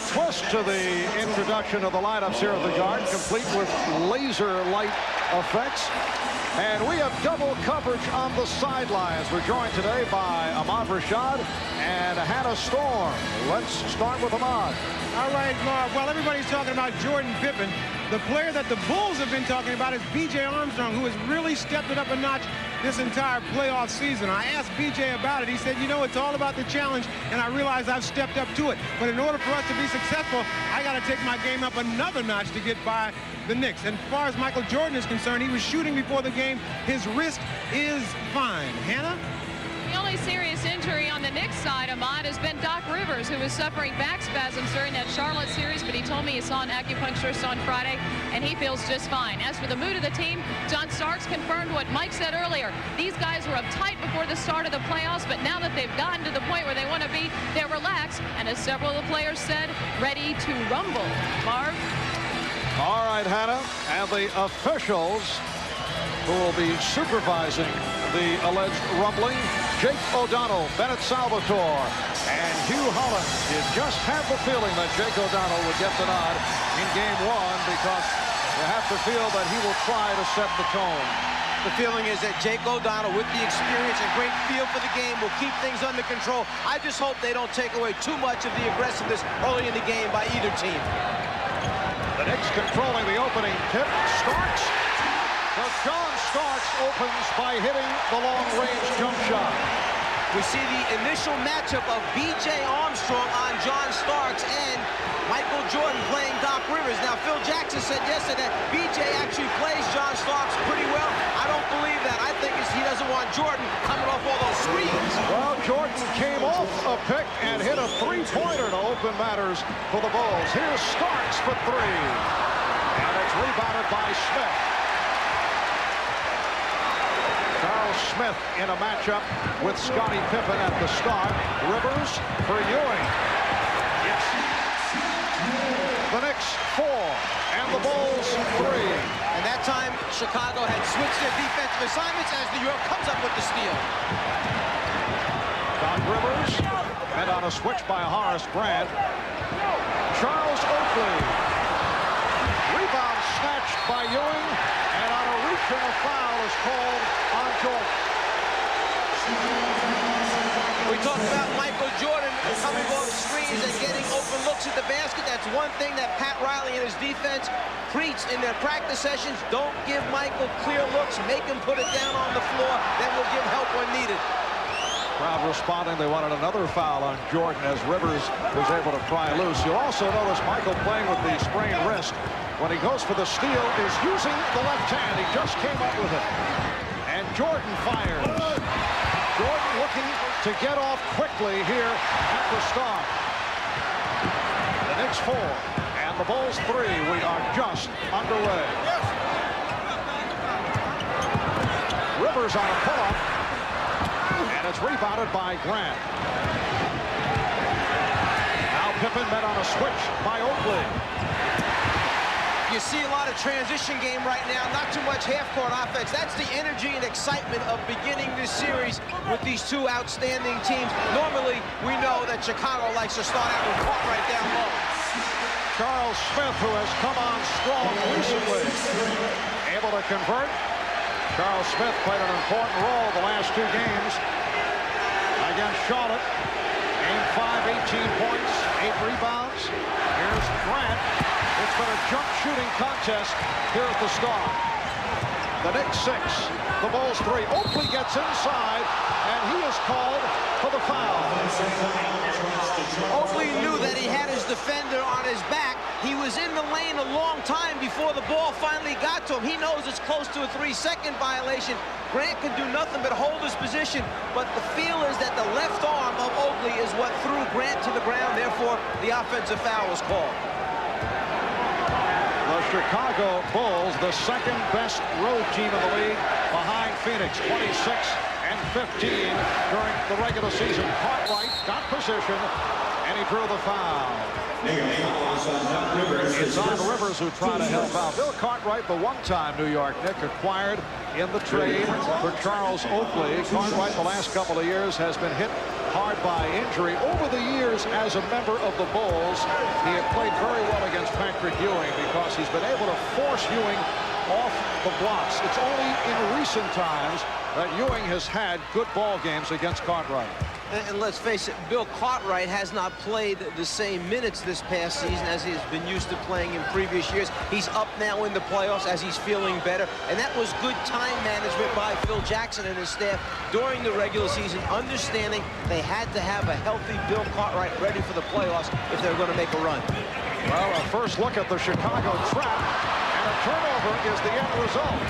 a twist to the introduction of the lineups here at the Garden, complete with laser light effects. And we have double coverage on the sidelines. We're joined today by Ahmad Rashad and Hannah Storm. Let's start with Ahmad. All right, Marv. Well, everybody's talking about Jordan Pippen. The player that the Bulls have been talking about is B.J. Armstrong, who has really stepped it up a notch this entire playoff season. I asked B.J. about it. He said, you know, it's all about the challenge, and I realize I've stepped up to it. But in order for us to be successful, I got to take my game up another notch to get by the Knicks. And as far as Michael Jordan is concerned, he was shooting before the game. His wrist is fine. Hannah? The only serious injury on the Knicks side, Ahmad, has been Doc Rivers, who was suffering back spasms during that Charlotte series, but he told me he saw an acupuncturist on Friday, and he feels just fine. As for the mood of the team, John Starks confirmed what Mike said earlier. These guys were uptight before the start of the playoffs, but now that they've gotten to the point where they want to be, they're relaxed, and as several of the players said, ready to rumble. Marv? All right, Hannah, and the officials who will be supervising the alleged rumbling, Jake O'Donnell, Bennett Salvatore, and Hugh Holland. You just have the feeling that Jake O'Donnell would get the nod in game one because you have to feel that he will try to set the tone. The feeling is that Jake O'Donnell, with the experience and great feel for the game, will keep things under control. I just hope they don't take away too much of the aggressiveness early in the game by either team. The Knicks controlling the opening tip. Starks. So John Starks opens by hitting the long-range jump shot. We see the initial matchup of B.J. Armstrong on John Starks and Michael Jordan playing Doc Rivers. Now, Phil Jackson said yesterday that B.J. actually plays John Starks pretty well. I don't believe that. I think he doesn't want Jordan coming off all those screens. Well, Jordan came off a pick and hit a three-pointer to open matters for the Bulls. Here's Starks for three. And it's rebounded by Smith. Charles Smith in a matchup with Scottie Pippen at the start. Rivers for Ewing. Yes. The Knicks 4 and the Bulls 3. And that time, Chicago had switched their defensive assignments as New York comes up with the steal. Doc Rivers met on a switch by Horace Grant. Charles Oakley. Rebound snatched by Ewing. And on a reach and a foul is called on Jordan. We talked about Michael Jordan coming off screens and getting open looks at the basket. That's one thing that Pat Riley and his defense preached in their practice sessions. Don't give Michael clear looks. Make him put it down on the floor. Then we'll give help when needed. Crowd responding. They wanted another foul on Jordan as Rivers was able to pry loose. You'll also notice Michael playing with the sprained wrist. When he goes for the steal, is using the left hand. He just came up with it. And Jordan fires. Jordan looking to get off quickly here at the start. The Knicks 4 and the Bulls 3. We are just underway. Rivers on a pull-up. And it's rebounded by Grant. Now Pippen met on a switch by Oakley. You see a lot of transition game right now, not too much half-court offense. That's the energy and excitement of beginning this series with these two outstanding teams. Normally, we know that Chicago likes to start out with Cartwright down low. Charles Smith, who has come on strong recently, able to convert. Charles Smith played an important role the last two games against Charlotte. Game 5, 18 points, 8 rebounds. Here's Grant. It's been a jump shooting contest here at the start. The Knicks 6, the Bulls 3. Oakley gets inside, and he is called for the foul. Oakley knew that he had his defender on his back. He was in the lane a long time before the ball finally got to him. He knows it's close to a 3-second violation. Grant could do nothing but hold his position, but the feel is that the left arm of Oakley is what threw Grant to the ground. Therefore, the offensive foul was called. The Chicago Bulls, the second best road team in the league, behind Phoenix, 26 and 15 during the regular season. Cartwright got position, and he drew the foul. It's on Rivers who tried to help out. Bill Cartwright, the one-time New York Knick, acquired in the trade for Charles Oakley. Cartwright, the last couple of years, has been hit hard by injury. Over the years as a member of the Bulls, he had played very well against Patrick Ewing because he's been able to force Ewing off the blocks. It's only in recent times that Ewing has had good ball games against Cartwright. And let's face it, Bill Cartwright has not played the same minutes this past season as he's been used to playing in previous years. He's up now in the playoffs as he's feeling better. And that was good time management by Phil Jackson and his staff during the regular season, understanding they had to have a healthy Bill Cartwright ready for the playoffs if they were going to make a run. Well, a first look at the Chicago trap, and a turnover is the end result.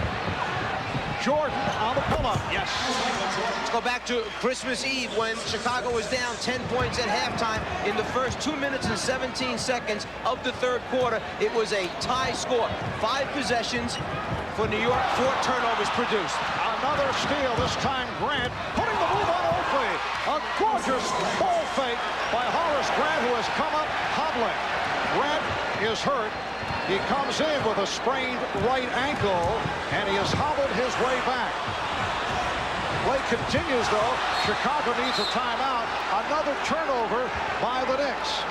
Jordan on the pull-up. Yes. Let's go back to Christmas Eve when Chicago was down 10 points at halftime. In the first 2 minutes and 17 seconds of the third quarter, it was a tie score. 5 possessions for New York, 4 turnovers produced. Another steal, this time Grant putting the move on Oakley. A gorgeous ball fake by Horace Grant, who has come up hobbling. Grant is hurt. He comes in with a sprained right ankle, and he has hobbled his way back. Play continues, though. Chicago needs a timeout. Another turnover by the Knicks.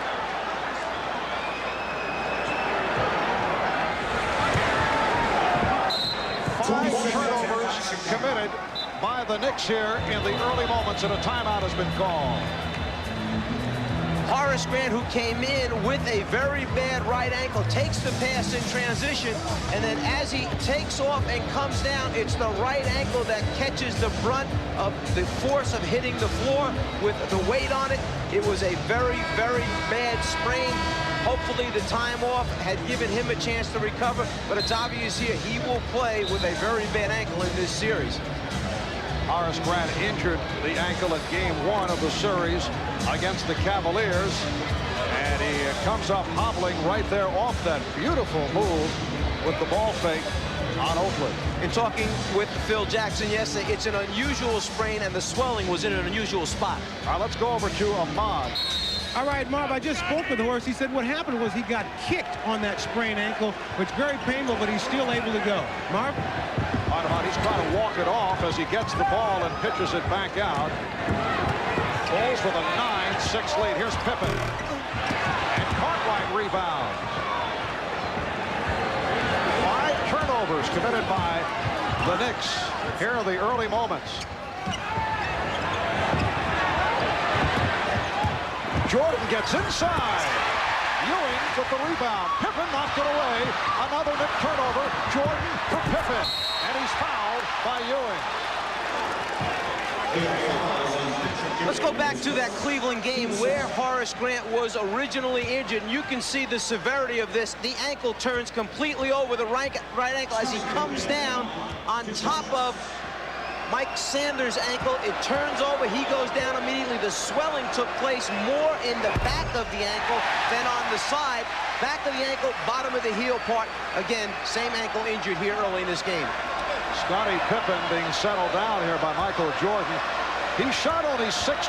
Five turnovers committed by the Knicks here in the early moments, and a timeout has been called. Horace Grant, who came in with a very bad right ankle, takes the pass in transition, and then as he takes off and comes down, it's the right ankle that catches the brunt of the force of hitting the floor with the weight on it. It was a very, very bad sprain. Hopefully the time off had given him a chance to recover, but it's obvious here he will play with a very bad ankle in this series. Horace Grant injured the ankle in game 1 of the series against the Cavaliers, and he comes up hobbling right there off that beautiful move with the ball fake on Oakley. In talking with Phil Jackson yesterday, it's an unusual sprain, and the swelling was in an unusual spot. All right, let's go over to Ahmad. All right, Marv, I just spoke with Horace. He said what happened was he got kicked on that sprained ankle, which is very painful, but he's still able to go. Marv? He's trying to walk it off as he gets the ball and pitches it back out. Bulls with a 9-6 lead. Here's Pippen. And Cartwright rebounds. 5 turnovers committed by the Knicks. Here are the early moments. Jordan gets inside. Ewing with the rebound. Pippen knocked it away. Another Knick turnover. Jordan for Pippen. And he's fouled by Ewing. Let's go back to that Cleveland game where Horace Grant was originally injured, and you can see the severity of this. The ankle turns completely over the right ankle as he comes down on top of Mike Sanders' ankle. It turns over. He goes down immediately. The swelling took place more in the back of the ankle than on the side. Back of the ankle, bottom of the heel part. Again, same ankle injured here early in this game. Scottie Pippen being settled down here by Michael Jordan. He shot only 66%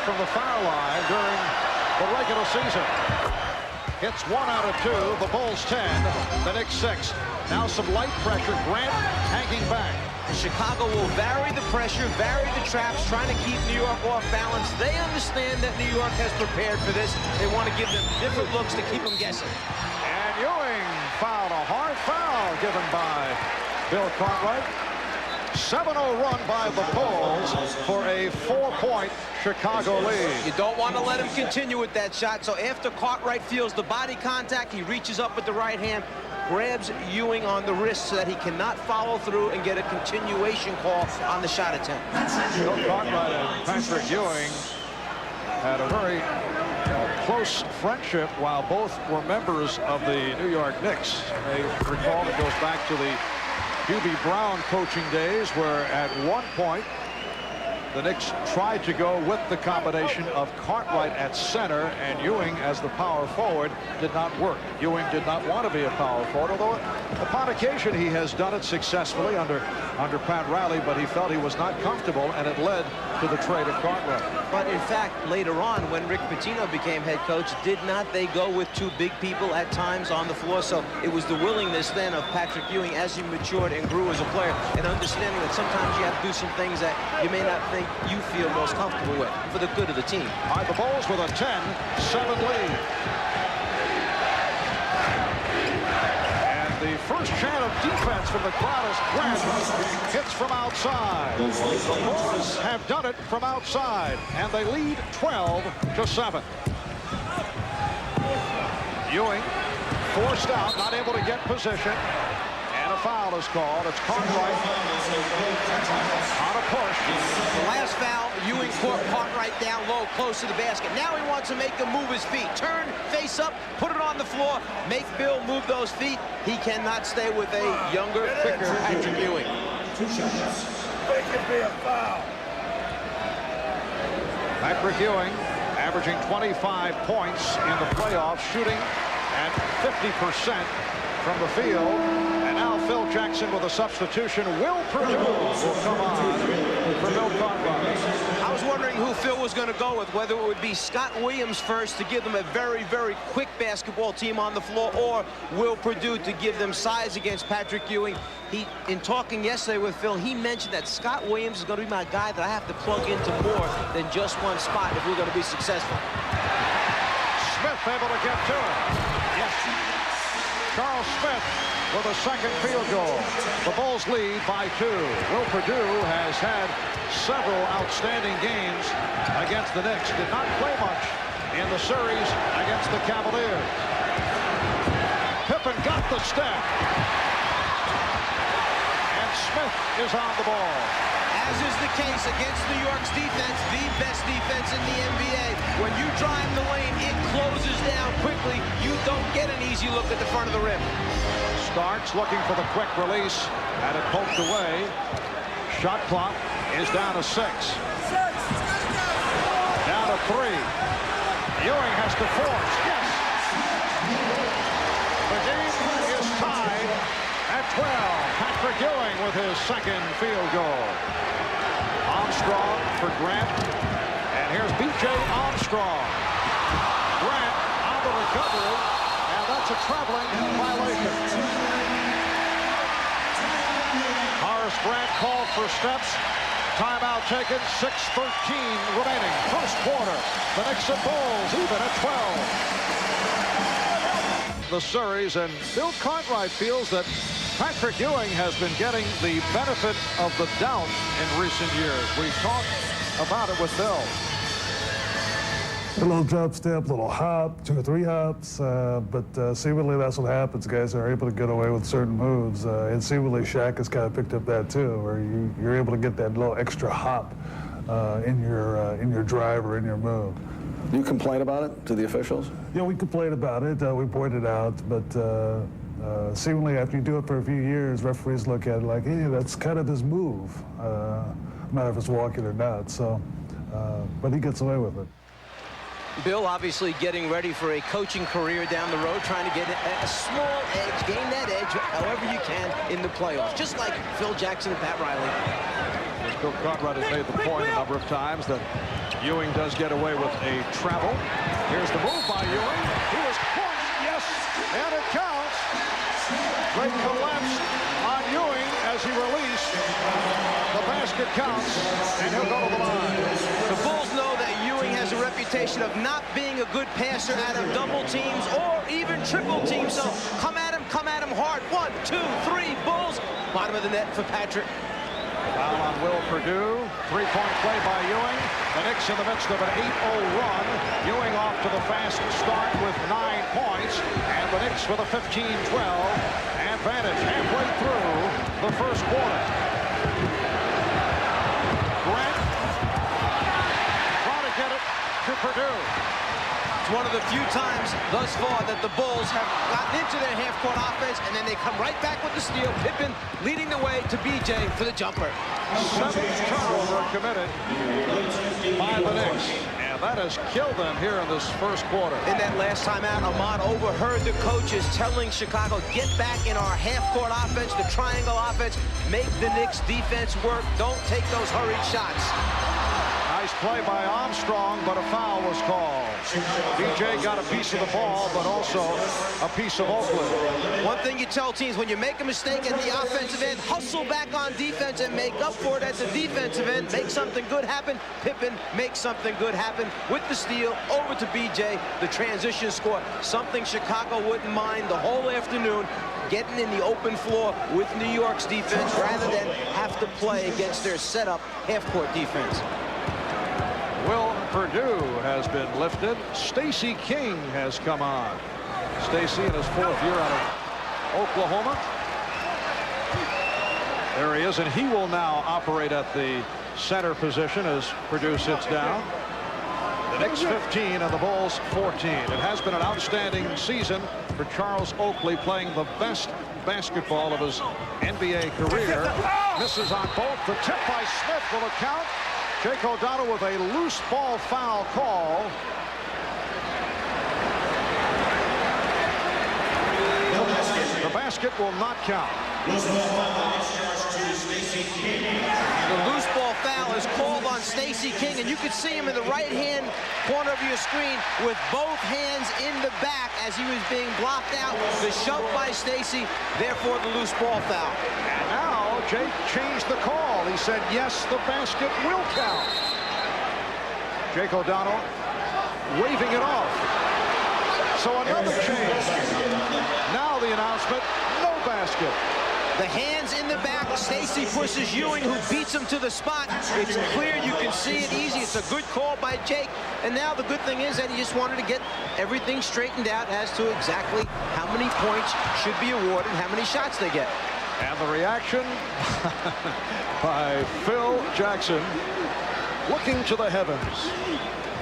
from the foul line during the regular season. Hits 1 out of 2. The Bulls 10, the Knicks 6. Now some light pressure. Grant hanging back. Chicago will vary the pressure, vary the traps, trying to keep New York off balance. They understand that New York has prepared for this. They want to give them different looks to keep them guessing. And Ewing fouled, a hard foul given by Bill Cartwright. 7-0 run by the Bulls for a 4-point Chicago lead. You don't want to let him continue with that shot. So after Cartwright feels the body contact, he reaches up with the right hand, grabs Ewing on the wrist so that he cannot follow through and get a continuation call on the shot attempt. Bill Cartwright and Patrick Ewing had a very close friendship while both were members of the New York Knicks. They recall it goes back to the Hubie Brown coaching days, where at one point the Knicks tried to go with the combination of Cartwright at center and Ewing as the power forward. Did not work. Ewing did not want to be a power forward, although upon occasion he has done it successfully under Pat Riley, but he felt he was not comfortable, and it led to the trade of Cartwright. But in fact, later on, when Rick Pitino became head coach, did not they go with two big people at times on the floor? So it was the willingness then of Patrick Ewing as he matured and grew as a player, and understanding that sometimes you have to do some things that you may not think you feel most comfortable with for the good of the team. All right, the Bulls with a 10-7 lead. The first shot of defense from the crowd is Grant. Hits from outside. The Bulls have done it from outside, and they lead 12-7. Ewing forced out, not able to get position, and a foul is called. It's Cartwright on a push. The last foul, Ewing caught Cartwright down low, close to the basket. Now he wants to make him move his feet. Turn, face up, put it on the floor, make Bill move those feet. He cannot stay with a younger, quicker Patrick Ewing. Make it be a foul. Patrick Ewing averaging 25 points in the playoffs, shooting at 50% from the field. And now Phil Jackson with a substitution. Will Purdue will come on for Bill Cartwright. I was wondering who Phil was going to go with, whether it would be Scott Williams first to give them a very, very quick basketball team on the floor, or Will Purdue to give them size against Patrick Ewing. In talking yesterday with Phil, he mentioned that Scott Williams is going to be my guy that I have to plug into more than just one spot if we're going to be successful. Smith able to get to it. Yes. Charles Smith with a second field goal. The Bulls lead by 2. Will Purdue has had several outstanding games against the Knicks. Did not play much in the series against the Cavaliers. Pippen got the step. And Smith is on the ball. As is the case against New York's defense, the best defense in the NBA. When you drive the lane, it closes down quickly. You don't get an easy look at the front of the rim. Starks looking for the quick release, and it poked away. Shot clock is down to 6. Down to 3. Ewing has to force. Yes. The game is tied at 12. Patrick Ewing with his second field goal. Armstrong for Grant. And here's B.J. Armstrong. Grant on the recovery. And that's a traveling violation. Horace Grant called for steps. Timeout taken. 6:13 remaining. First quarter. The Knicks and Bulls even at 12. The series, and Bill Cartwright feels that Patrick Ewing has been getting the benefit of the doubt in recent years. We talked about it with Bill. A little drop step, little hop, 2 or 3 hops, but seemingly that's what happens. Guys are able to get away with certain moves, and seemingly Shaq has kind of picked up that too, where you're able to get that little extra hop in your drive or in your move. Do you complain about it to the officials? Yeah, we complained about it. We pointed out, but seemingly after you do it for a few years, referees look at it like, hey, that's kind of his move. No matter if it's walking or not. So, but he gets away with it. Bill obviously getting ready for a coaching career down the road, trying to get a small edge, gain that edge however you can in the playoffs, just like Phil Jackson and Pat Riley. Bill Cartwright has made the point a number of times that Ewing does get away with a travel. Here's the move by Ewing. He was pushed, yes, and it counts. Great collapse on Ewing as he released. The basket counts, and he'll go to the line. The Bulls know that Ewing has a reputation of not being a good passer out of double teams or even triple teams, so come at him hard. 1, 2, 3, Bulls. Bottom of the net for Patrick. Foul on Will Purdue. 3-point play by Ewing. The Knicks in the midst of an 8-0 run. Ewing off to the fast start with 9 points. And the Knicks with a 15-12 advantage halfway through the first quarter. Grant trying to get it to Purdue. It's one of the few times thus far that the Bulls have gotten into their half-court offense, and then they come right back with the steal. Pippen leading the way to B.J. for the jumper. 7th turnover committed by the Knicks, and that has killed them here in this first quarter. In that last timeout, Ahmad overheard the coaches telling Chicago, get back in our half-court offense, the triangle offense, make the Knicks defense work, don't take those hurried shots. play by Armstrong, but a foul was called. BJ got a piece of the ball, but also a piece of Oakland. One thing you tell teams, when you make a mistake at the offensive end, hustle back on defense and make up for it at the defensive end. Make something good happen. Pippen makes something good happen with the steal over to BJ. The transition score, something Chicago wouldn't mind the whole afternoon, getting in the open floor with New York's defense rather than have to play against their setup half-court defense. Will Perdue has been lifted. Stacey King has come on. Stacey in his 4th year out of Oklahoma. There he is, and he will now operate at the center position as Perdue sits down. The Knicks 15 and the Bulls 14. It has been an outstanding season for Charles Oakley, playing the best basketball of his NBA career. Misses on both. The tip by Smith will account. Jake O'Donnell with a loose ball foul call. The basket will not count. The loose ball foul is called on Stacey King, and you can see him in the right-hand corner of your screen with both hands in the back as he was being blocked out. The shove by Stacey, therefore the loose ball foul. And now Jake changed the call. He said, yes, the basket will count. Jake O'Donnell waving it off. So another change. Now the announcement, no basket. The hands in the back. Stacey pushes Ewing, who beats him to the spot. It's clear. You can see it easy. It's a good call by Jake. And now the good thing is that he just wanted to get everything straightened out as to exactly how many points should be awarded, how many shots they get. And the reaction by Phil Jackson, looking to the heavens.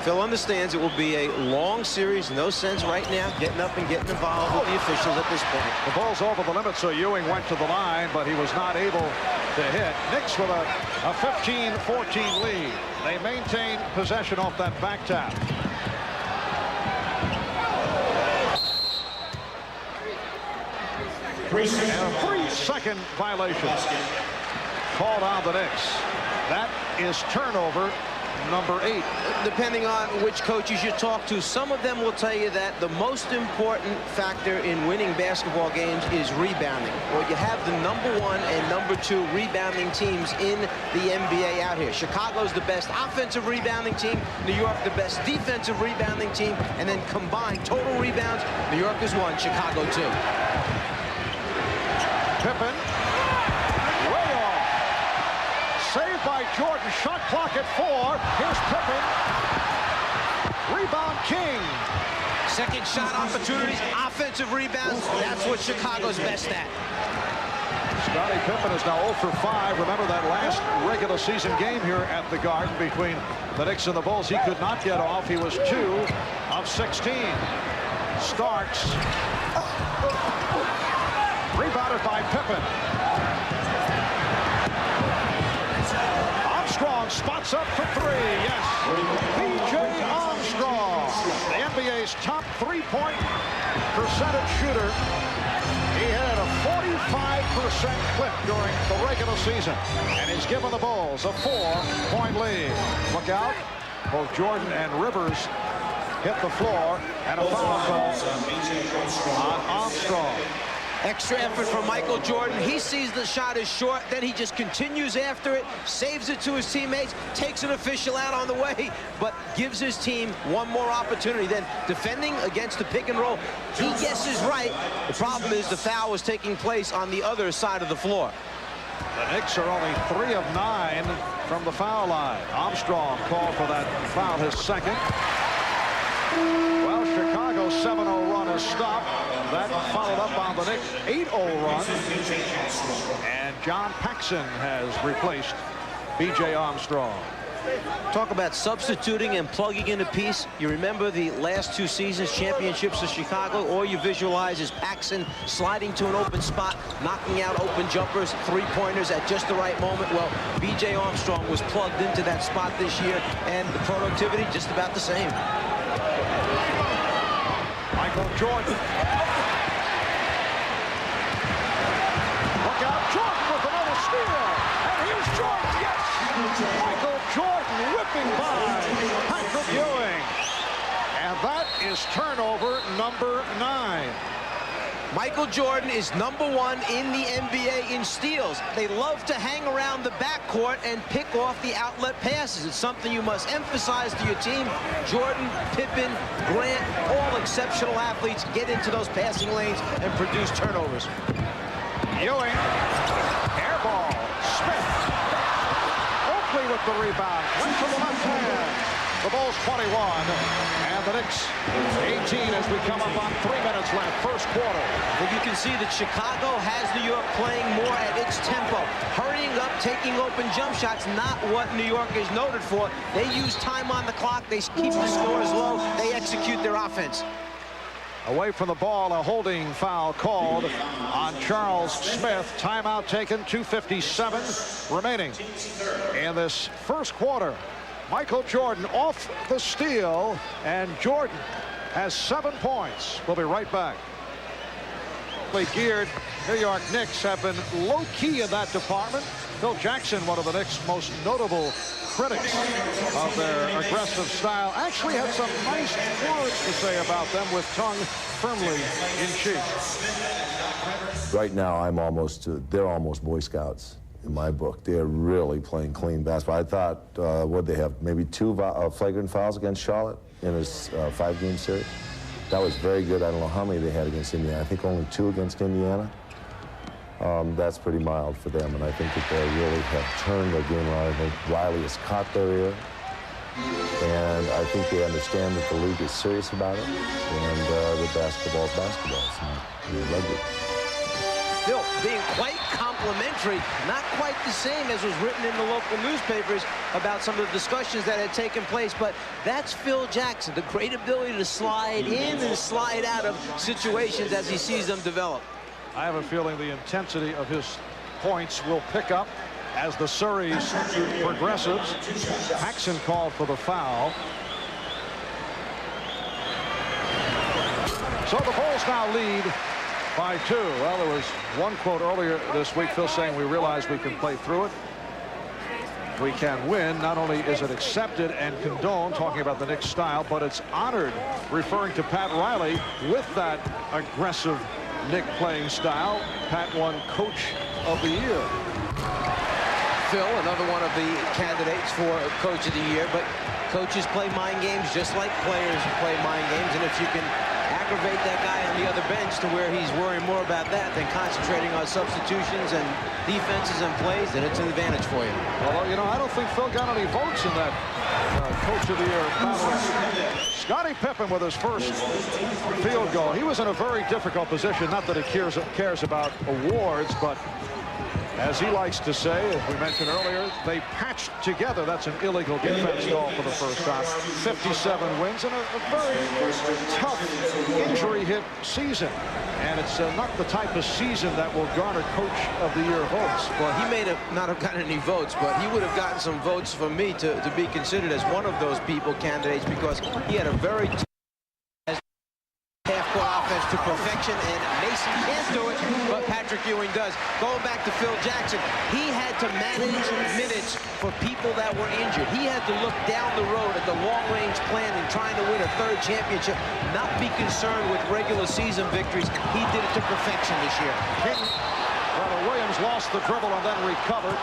Phil understands it will be a long series. No sense right now getting up and getting involved with the officials at this point. The ball's over the limit, so Ewing went to the line, but he was not able to hit. Knicks with a 15-14 lead. They maintain possession off that back tap. And a 3-second violation called on the Knicks. That is turnover number 8. Depending on which coaches you talk to, some of them will tell you that the most important factor in winning basketball games is rebounding. Well, you have the #1 and #2 rebounding teams in the NBA out here. Chicago's the best offensive rebounding team, New York the best defensive rebounding team, and then combined total rebounds, New York is 1, Chicago 2. Pippen, way off. Saved by Jordan. Shot clock at 4. Here's Pippen. Rebound King. Second shot opportunities, offensive rebounds. That's what Chicago's best at. Scottie Pippen is now 0 for 5. Remember that last regular season game here at the Garden between the Knicks and the Bulls. He could not get off. He was 2 of 16. Starks. Rebounded by Pippen. Armstrong spots up for 3. Yes. B.J. Armstrong, the NBA's top 3-point percentage shooter. He had a 45% clip during the regular season, and he's given the Bulls a 4-point lead. Look out. Both Jordan and Rivers hit the floor, and a foul call on Armstrong. Extra effort from Michael Jordan. He sees the shot is short, then he just continues after it, saves it to his teammates, takes an official out on the way, but gives his team one more opportunity. Then defending against the pick and roll, he guesses right. The problem is the foul was taking place on the other side of the floor. The Knicks are only 3 of 9 from the foul line. Armstrong called for that foul, his second. Well, Chicago's 7-0 run is stopped. That followed up on the Knicks' 8-0 run. And John Paxson has replaced B.J. Armstrong. Talk about substituting and plugging in a piece. You remember the last 2 seasons, championships of Chicago. All you visualize is Paxson sliding to an open spot, knocking out open jumpers, 3-pointers at just the right moment. Well, B.J. Armstrong was plugged into that spot this year, and the productivity just about the same. Michael Jordan. Look out, Jordan with another steal. And here's Jordan, yes! Michael Jordan whipping by Patrick Ewing. And that is turnover number 9. Michael Jordan is #1 in the NBA in steals. They love to hang around the backcourt and pick off the outlet passes. It's something you must emphasize to your team. Jordan, Pippen, Grant, all exceptional athletes get into those passing lanes and produce turnovers. Ewing, air ball, Smith. Oakley with the rebound, went to the left hand. The Bulls 21, and the Knicks 18 as we come up on 3 minutes left, first quarter. Well, you can see that Chicago has New York playing more at its tempo. Hurrying up, taking open jump shots, not what New York is noted for. They use time on the clock. They keep the scores low. They execute their offense. Away from the ball, a holding foul called on Charles Smith. Timeout taken, 2:57 remaining in this first quarter. Michael Jordan off the steal, and Jordan has 7 points. We'll be right back. Geared New York Knicks have been low-key in that department. Phil Jackson, one of the Knicks' most notable critics of their aggressive style, actually had some nice words to say about them with tongue firmly in cheek. Right now, they're almost Boy Scouts. In my book, they're really playing clean basketball. I thought, what they have, maybe 2 flagrant fouls against Charlotte in his 5-game series. That was very good. I don't know how many they had against Indiana. I think only 2 against Indiana. That's pretty mild for them, and I think that they really have turned their game around. I think Riley has caught their ear, and I think they understand that the league is serious about it, and that basketball is basketball. It's not rugby. Still being quite complimentary, not quite the same as was written in the local newspapers about some of the discussions that had taken place, but that's Phil Jackson, the great ability to slide in and slide out of situations as he sees them develop. I have a feeling the intensity of his points will pick up as the series progresses. Paxson called for the foul. So the Bulls now lead by 2. Well, there was one quote earlier this week, Phil, saying we realize we can play through it. We can win. Not only is it accepted and condoned, talking about the Knicks style, but it's honored, referring to Pat Riley with that aggressive Knick playing style. Pat won Coach of the Year. Phil, another one of the candidates for Coach of the Year, but coaches play mind games just like players play mind games, and if you can aggravate that guy on the other bench to where he's worrying more about that than concentrating on substitutions and defenses and plays, then it's an advantage for you. Although, you know, I don't think Phil got any votes in that Coach of the Year battle. Scottie Pippen with his first field goal. He was in a very difficult position. Not that he cares about awards, but as he likes to say, as we mentioned earlier, they patched together. That's an illegal defense call for the first time. 57 wins and a very tough injury-hit season. And it's not the type of season that will garner Coach of the Year votes. Well, he may not have gotten any votes, but he would have gotten some votes from me to be considered as one of those candidates, because he had a very half-court offense to perfection, and Mason can't do it, but Patrick Ewing does. Going back to Phil Jackson, he had to manage minutes for people that were injured. He had to look down the road at the long-range plan and trying to win a 3rd championship, not be concerned with regular season victories. He did it to perfection this year. Well, Williams lost the dribble and then recovered,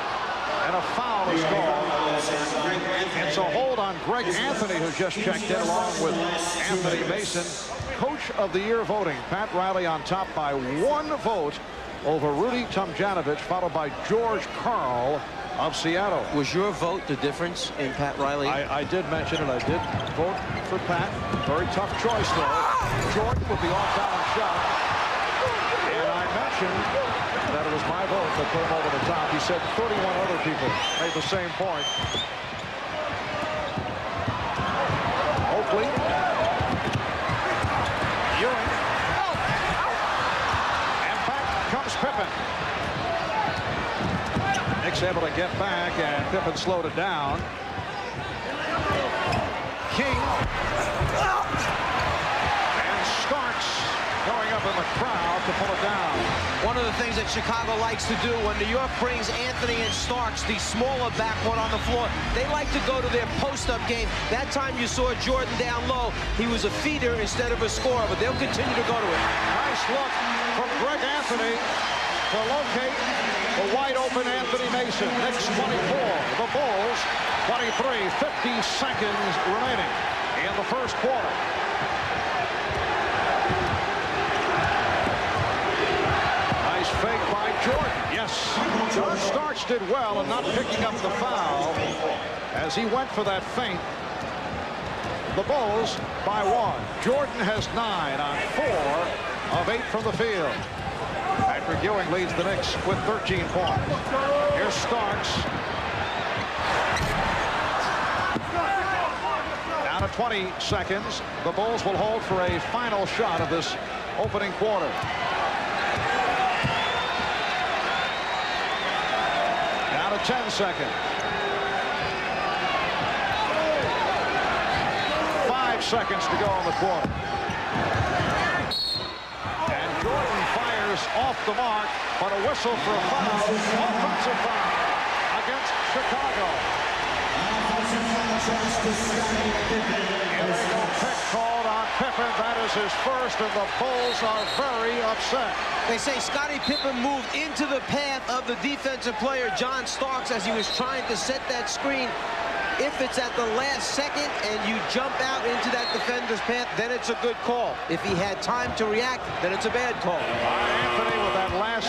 and a foul is called. It's a hold on Greg Anthony, who just checked in along with Anthony Mason. Coach of the Year voting. Pat Riley on top by 1 vote over Rudy Tomjanovich, followed by George Karl of Seattle. Was your vote the difference in Pat Riley? I did mention it. I did vote for Pat. Very tough choice, though. Jordan with the off-balance shot. And I mentioned that it was my vote that put him over the top. He said 31 other people made the same point. Oakley. Ewing. And back comes Pippen. Knicks able to get back, and Pippen slowed it down. King. And Starks going up in the crowd to pull it down. One of the things that Chicago likes to do when New York brings Anthony and Starks, the smaller backcourt on the floor, they like to go to their post-up game. That time you saw Jordan down low. He was a feeder instead of a scorer, but they'll continue to go to it. Nice look from Greg Anthony to locate the wide-open Anthony Mason. Knicks 24, the Bulls 23, 50 seconds remaining in the first quarter. Nice fake by Jordan. Yes, John Starks did well in not picking up the foul as he went for that feint. The Bulls by 1. Jordan has 9 on 4 of 8 from the field. Patrick Ewing leads the Knicks with 13 points. Here's Starks. Down to 20 seconds. The Bulls will hold for a final shot of this opening quarter. Down to 10 seconds. 5 seconds to go in the quarter. And Jordan fires off the mark, but a whistle for a foul. Offensive foul against Chicago. Illegal pick called on Pippen. That is his first, and the Bulls are very upset. They say Scottie Pippen moved into the path of the defensive player, John Starks, as he was trying to set that screen. If it's at the last second and you jump out into that defender's path, then it's a good call. If he had time to react, then it's a bad call. Anthony with that last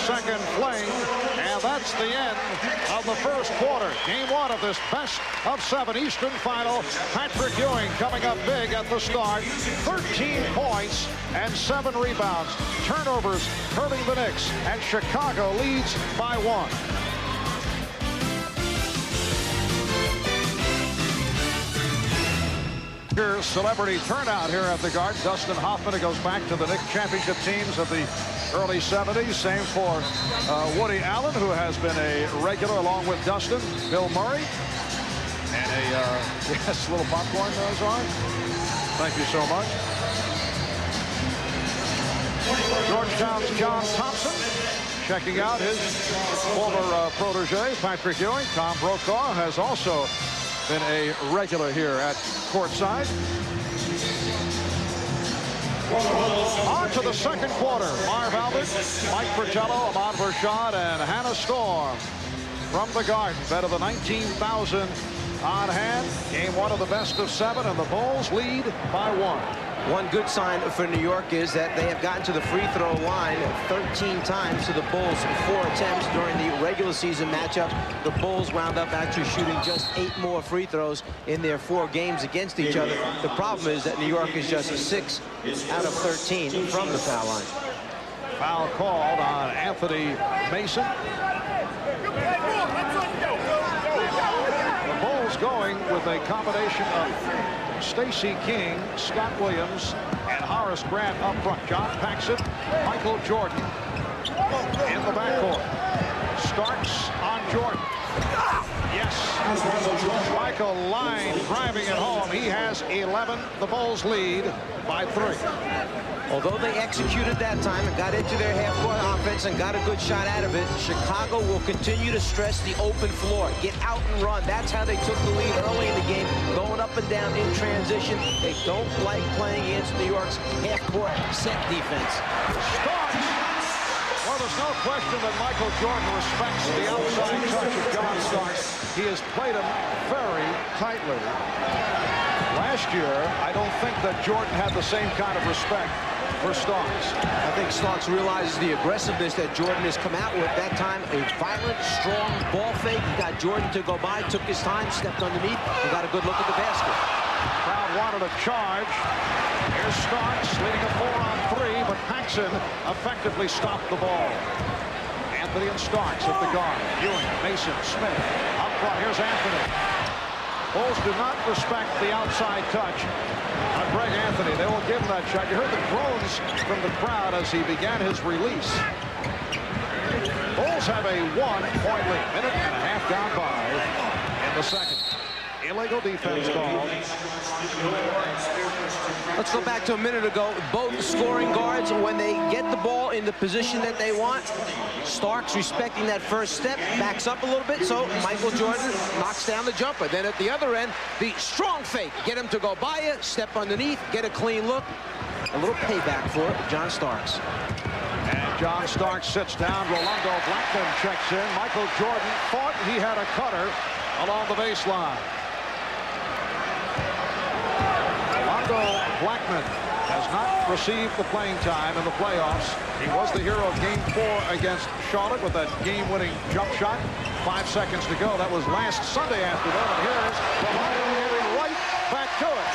second fling, and that's the end of the first quarter. Game 1 of this best of 7 Eastern final. Patrick Ewing coming up big at the start. 13 points and 7 rebounds. Turnovers hurting the Knicks, and Chicago leads by 1. Celebrity turnout here at the Garden. Dustin Hoffman, who goes back to the Knicks championship teams of the early 70s. Same for Woody Allen, who has been a regular along with Dustin. Bill Murray. And a yes, little popcorn goes on. Thank you so much. Georgetown's John Thompson checking out his former protege, Patrick Ewing. Tom Brokaw has also been a regular here at courtside. On to the second quarter. Marv Albert, Mike Fratello, Ahmad Rashad, and Hannah Storm from the Garden. Better than 19,000 on hand. Game 1 of the best of 7, and the Bulls lead by 1. One good sign for New York is that they have gotten to the free throw line 13 times to the Bulls' 4 attempts during the regular season matchup. The Bulls wound up actually shooting just 8 more free throws in their 4 games against each other. The problem is that New York is just 6 out of 13 from the foul line. Foul called on Anthony Mason. The Bulls going with a combination of Stacey King, Scott Williams, and Horace Grant up front. John Paxson, Michael Jordan in the backcourt. Starks on Jordan. Yes. Michael Line driving it home. He has 11. The Bulls lead by 3. Although they executed that time and got into their half-court offense and got a good shot out of it, Chicago will continue to stress the open floor. Get out and run. That's how they took the lead early in the game, going up and down in transition. They don't like playing against New York's half-court set defense. Starks. Well, there's no question that Michael Jordan respects the outside touch of John Starks. He has played him very tightly. Last year, I don't think that Jordan had the same kind of respect for Starks. I think Starks realizes the aggressiveness that Jordan has come out with. That time, a violent, strong ball fake. He got Jordan to go by, took his time, stepped underneath, and got a good look at the basket. Crowd wanted a charge. Here's Starks leading a 4-on-3, but Paxson effectively stopped the ball. Anthony and Starks at the guard. Ewing, Mason, Smith. Up front, here's Anthony. Bulls do not respect the outside touch on Greg Anthony. They won't give him that shot. You heard the groans from the crowd as he began his release. Bulls have a 1-point lead. Minute and a half gone by in the second. Illegal defense called. Let's go back to a minute ago. Both scoring guards, when they get the ball in the position that they want, Starks respecting that first step, backs up a little bit, so Michael Jordan knocks down the jumper. Then at the other end, the strong fake. Get him to go by you, step underneath, get a clean look. A little payback for John Starks. And John Starks sits down. Rolando Blackman checks in. Michael Jordan thought he had a cutter along the baseline. Rolando Blackman has not received the playing time in the playoffs. He was the hero of Game 4 against Charlotte with that game-winning jump shot. 5 seconds to go. That was last Sunday afternoon. And here's Rolando getting right back to it.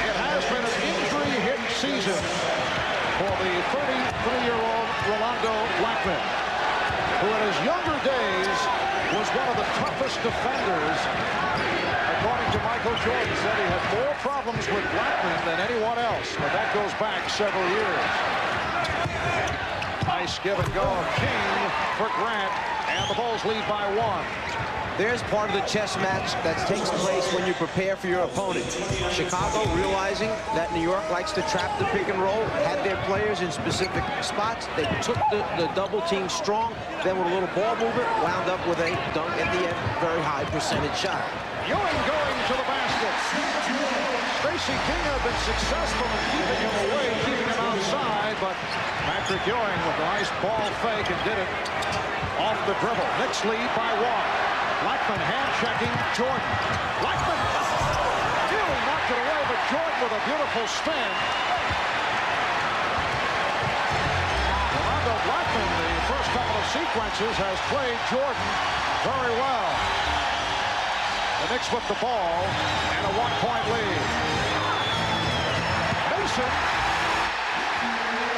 It has been an injury-hit season for the 33-year-old Rolando Blackman, who in his younger days was one of the toughest defenders. According to Michael Jordan, said he had more problems with Blackman than anyone else, but that goes back several years. Nice give and go of King for Grant, and the Bulls lead by 1. There's part of the chess match that takes place when you prepare for your opponent. Chicago, realizing that New York likes to trap the pick and roll, had their players in specific spots. They took the double team strong, then with a little ball movement, wound up with a dunk at the end, very high percentage shot. Ewing going to the basket. Stacey King had been successful in keeping him away, keeping him outside, but Patrick Ewing with a nice ball fake and did it off the dribble. Knicks lead by 1. Blackman hand-checking Jordan. Blackman Ewing knocked it away, but Jordan with a beautiful spin. Rolando Blackman, the first couple of sequences, has played Jordan very well. The Knicks with the ball and a 1-point lead. Mason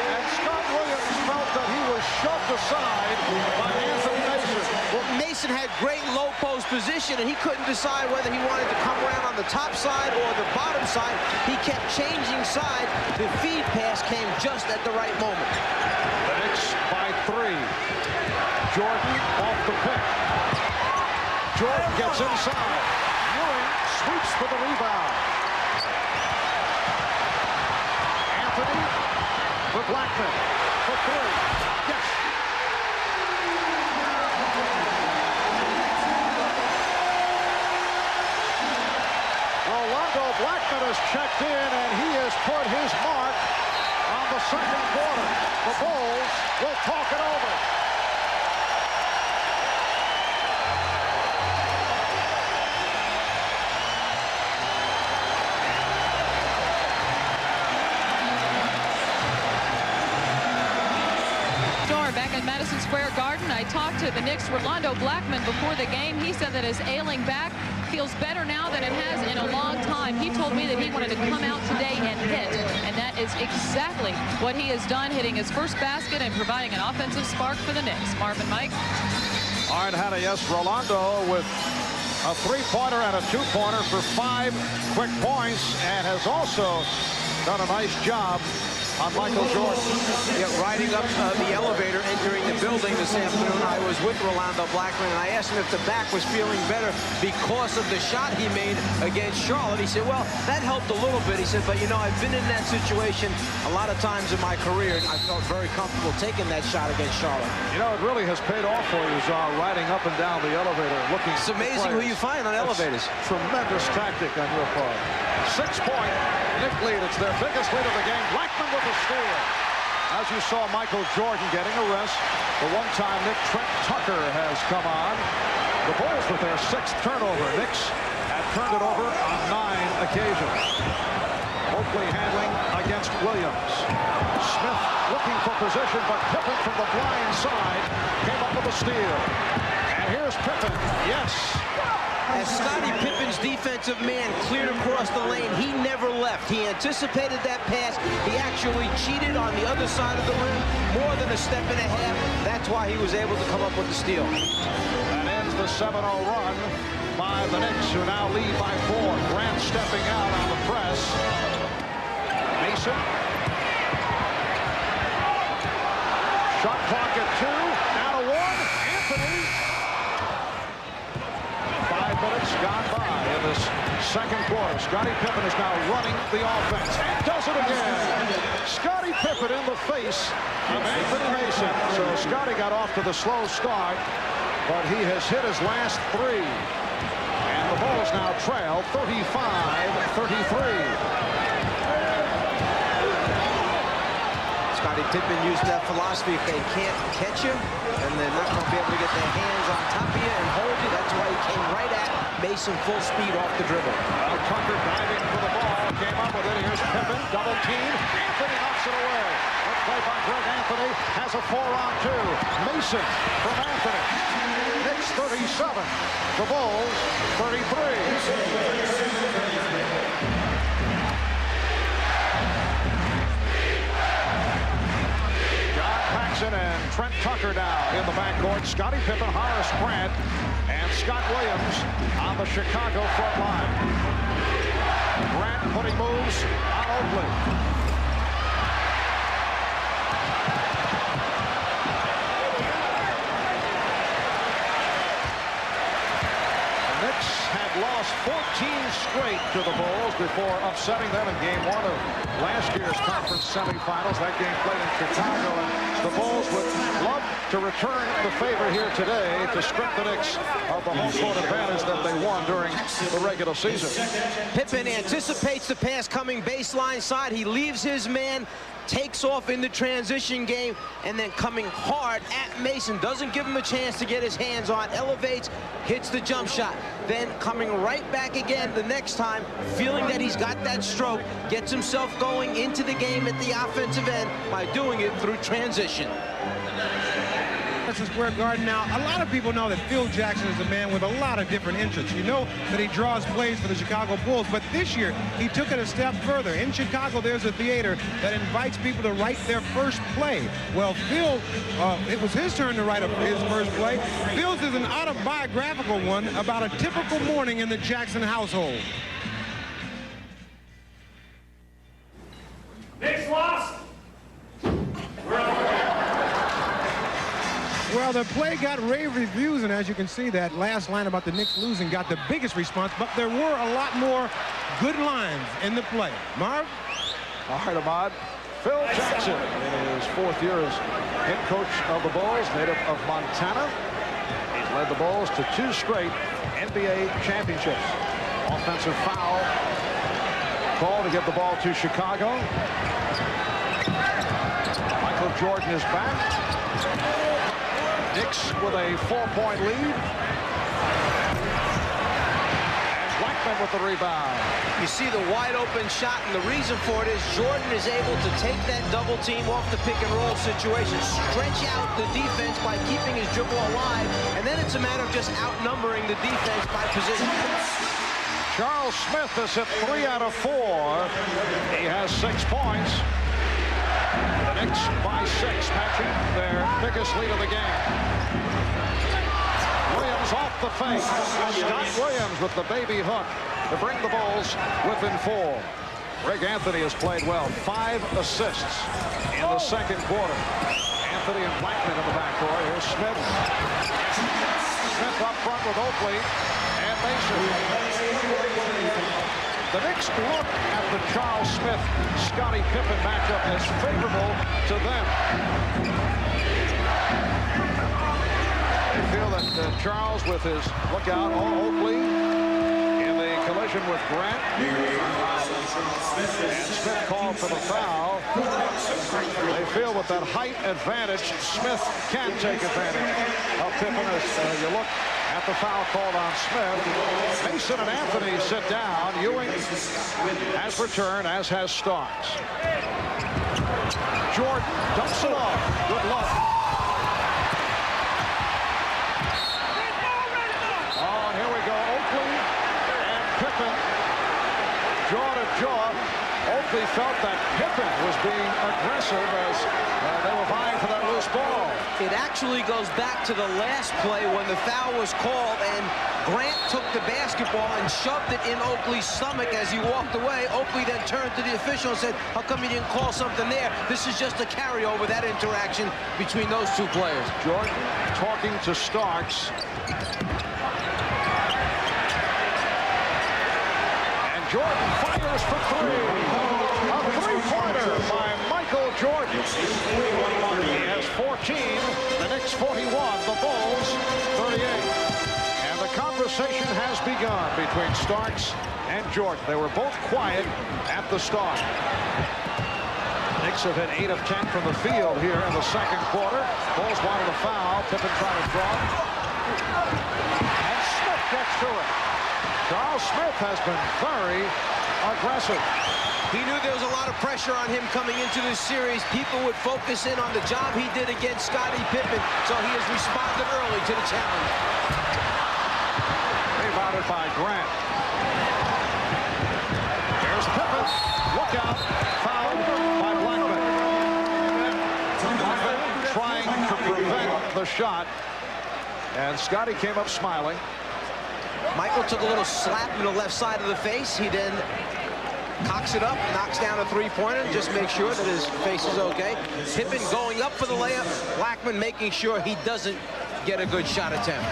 and Scott Williams felt that he was shoved aside by Anthony Mason. Well, Mason had great low post position, and he couldn't decide whether he wanted to come around on the top side or the bottom side. He kept changing sides. The feed pass came just at the right moment. The Knicks by 3. Jordan off the pick. Jordan gets inside. Ewing sweeps for the rebound. Anthony for Blackman for 3. Yes. Rolando Blackman has checked in, and he has put his mark on the second quarter. The Bulls will talk it over. Back at Madison Square Garden, I talked to the Knicks' Rolando Blackman before the game. He said that his ailing back feels better now than it has in a long time. He told me that he wanted to come out today and hit, and that is exactly what he has done, hitting his first basket and providing an offensive spark for the Knicks. Marvin, Mike. All right, Hannah, yes, Rolando with a 3-pointer and a 2-pointer for 5 quick points, and has also done a nice job on Michael Jordan. Yeah, riding up the elevator, entering the building this afternoon, I was with Rolando Blackman, and I asked him if the back was feeling better because of the shot he made against Charlotte. He said, well, that helped a little bit. He said, but, you know, I've been in that situation a lot of times in my career, and I felt very comfortable taking that shot against Charlotte. You know, it really has paid off for you, Czar, riding up and down the elevator, looking. It's amazing who you find on elevators. Tremendous tactic on your part. 6-point Knick lead. It's their biggest lead of the game. Blackman with the steal. As you saw Michael Jordan getting a rest, the one-time Knick Trent Tucker has come on. The Bulls with their 6th turnover. Knicks have turned it over on 9 occasions. Oakley handling against Williams. Smith looking for position, but Pippen from the blind side came up with a steal. And here's Pippen. Yes. As Scottie Pippen's defensive man cleared across the lane, he never left. He anticipated that pass. He actually cheated on the other side of the rim, more than a step and a half. That's why he was able to come up with the steal. That ends the 7-0 run by the Knicks, who now lead by 4. Grant stepping out on the press. Mason. Shot clock at 2. Now to 1. Anthony. 5 minutes Scottie Pippen is now running the offense and does it again. Scottie Pippen in the face of Anthony Mason. So Scottie got off to the slow start, but he has hit his last 3. And the Bulls now trail 35-33. Scottie Pippen used that philosophy. If they can't catch you, then they're not going to be able to get their hands on top of you and hold you. That's why he came right at Mason full speed off the dribble. Tucker diving for the ball. Came up with it. Here's Pippen. Double team. Anthony knocks it away. Good play by Greg Anthony. Has a 4-on-2. Mason from Anthony. Knicks 37. The Bulls 33. And Trent Tucker now in the backcourt. Scottie Pippen, Horace Grant, and Scott Williams on the Chicago front line. Grant putting moves on Oakley. The Knicks had lost 14 straight to the Bulls before upsetting them in Game 1 of last year's conference semifinals. That game played in Chicago, and the Bulls would love to return the favor here today to strip the Knicks of the home court advantage that they won during the regular season. Pippen anticipates the pass coming baseline side. He leaves his man, takes off in the transition game, and then coming hard at Mason. Doesn't give him a chance to get his hands on, elevates, hits the jump shot. Then coming right back again the next time, feeling that he's got that stroke, gets himself going into the game at the offensive end by doing it through transition. Madison Square Garden now. A lot of people know that Phil Jackson is a man with a lot of different interests. You know that he draws plays for the Chicago Bulls, but this year he took it a step further. In Chicago, there's a theater that invites people to write their first play. Well, Phil, it was his turn to write his first play. Phil's is an autobiographical one about a typical morning in the Jackson household. Knicks lost. Well, the play got rave reviews, and as you can see, that last line about the Knicks losing got the biggest response, but there were a lot more good lines in the play. Marv? All right, Ahmad. Phil Jackson in his 4th year as head coach of the Bulls, native of Montana. He's led the Bulls to 2 straight NBA championships. Offensive foul call to give the ball to Chicago. Michael Jordan is back. Knicks with a 4-point lead. And Blackman with the rebound. You see the wide open shot, and the reason for it is Jordan is able to take that double team off the pick and roll situation, stretch out the defense by keeping his dribble alive, and then it's a matter of just outnumbering the defense by position. Charles Smith has hit 3 out of 4. He has 6 points. The Knicks by 6, matching their biggest lead of the game. Williams off the fake. Scott Williams with the baby hook to bring the Bulls within 4. Greg Anthony has played well. 5 assists in the 2nd quarter. Anthony and Blackman in the backcourt. Here's Smith. Smith up front with Oakley and Mason. The Knicks look at the Charles Smith-Scottie Pippen matchup as favorable to them. They feel that Charles, with his lookout on Oakley in the collision with Grant, and Smith called for the foul. They feel with that height advantage, Smith can take advantage of Pippen as you look at the foul called on Smith. Mason and Anthony sit down. Ewing has returned, as has Starks. Jordan dumps it off. Good luck. Oh, and here we go. Oakley and Pippen, jaw to jaw. Oakley felt that Pippen was being aggressive as they were vying for that loose ball. It actually goes back to the last play when the foul was called and Grant took the basketball and shoved it in Oakley's stomach as he walked away. Oakley then turned to the official and said, how come you didn't call something there? This is just a carryover, that interaction between those 2 players. Jordan talking to Starks. And Jordan fires for three. A three-pointer by Michael Jordan. He has 14. The Knicks 41. The Bulls 38. And the conversation has begun between Starks and Jordan. They were both quiet at the start. Knicks have hit 8 of 10 from the field here in the second quarter. Bulls wanted a foul. Pippen tried to draw. And Smith gets to it. Charles Smith has been very aggressive. He knew there was a lot of pressure on him coming into this series. People would focus in on the job he did against Scottie Pippen, so he has responded early to the challenge. Rebounded by Grant. Here's Pippen. Look out. Fouled by Blackman. Blackman trying to prevent the shot. And Scottie came up smiling. Michael took a little slap in the left side of the face. He then cocks it up, knocks down a three-pointer, and just makes sure that his face is okay. Pippen going up for the layup. Blackman making sure he doesn't get a good shot attempt.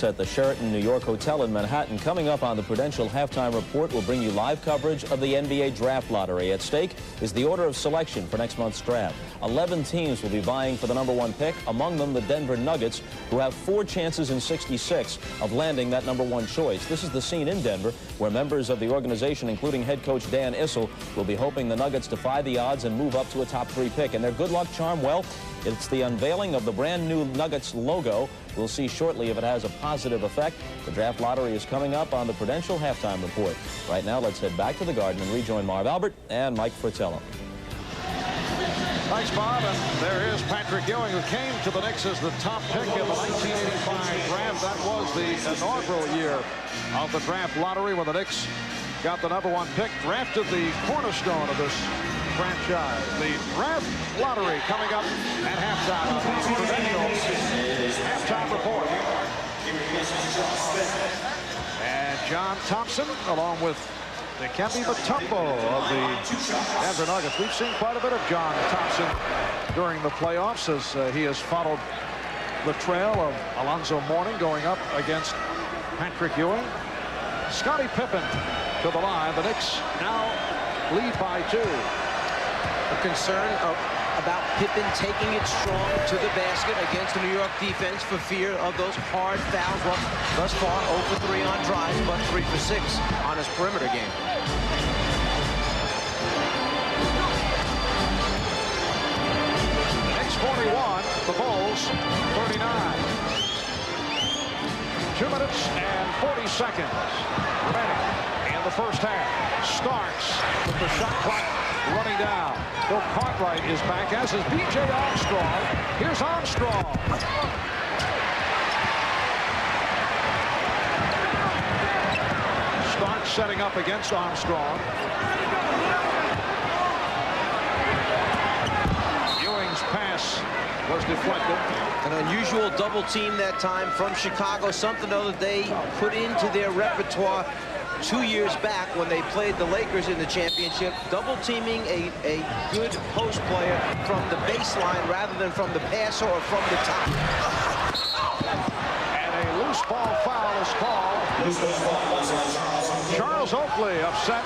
At the Sheraton New York Hotel in Manhattan. Coming up on the Prudential Halftime Report, we'll bring you live coverage of the NBA Draft Lottery. At stake is the order of selection for next month's draft. 11 teams will be vying for the #1 pick, among them the Denver Nuggets, who have 4 chances in 66 of landing that #1 choice. This is the scene in Denver where members of the organization, including head coach Dan Issel, will be hoping the Nuggets defy the odds and move up to a top 3 pick. And their good luck charm, well, it's the unveiling of the brand new Nuggets logo. We'll see shortly if it has a positive effect. The draft lottery is coming up on the Prudential Halftime Report. Right now, let's head back to the Garden and rejoin Marv Albert and Mike Fratello. Thanks, Bob. And there is Patrick Ewing, who came to the Knicks as the top pick in the 1985 draft. That was the inaugural year of the draft lottery when the Knicks got the #1 pick, drafted the cornerstone of this franchise. The draft lottery coming up at halftime on the Prudential Halftime Report. And John Thompson, along with Dikembe Mutombo of the Denver Nuggets. We've seen quite a bit of John Thompson during the playoffs as he has followed the trail of Alonzo Mourning going up against Patrick Ewing. Scottie Pippen to the line. The Knicks now lead by 2. A concern about Pippen taking it strong to the basket against the New York defense for fear of those hard fouls. Well, thus far, 0 for 3 on drives, but 3 for 6 on his perimeter game. The Knicks 41, the Bulls 39. 2 minutes and 40 seconds remaining in the first half. Starks with the shot clock running down. Bill Cartwright is back, as is B.J. Armstrong. Here's Armstrong. Starks setting up against Armstrong. Ewing's pass was deflected. An unusual double team that time from Chicago, something though that they put into their repertoire 2 years back when they played the Lakers in the championship, double teaming a good post player from the baseline rather than from the passer or from the top. And a loose ball foul is called. Charles Oakley upset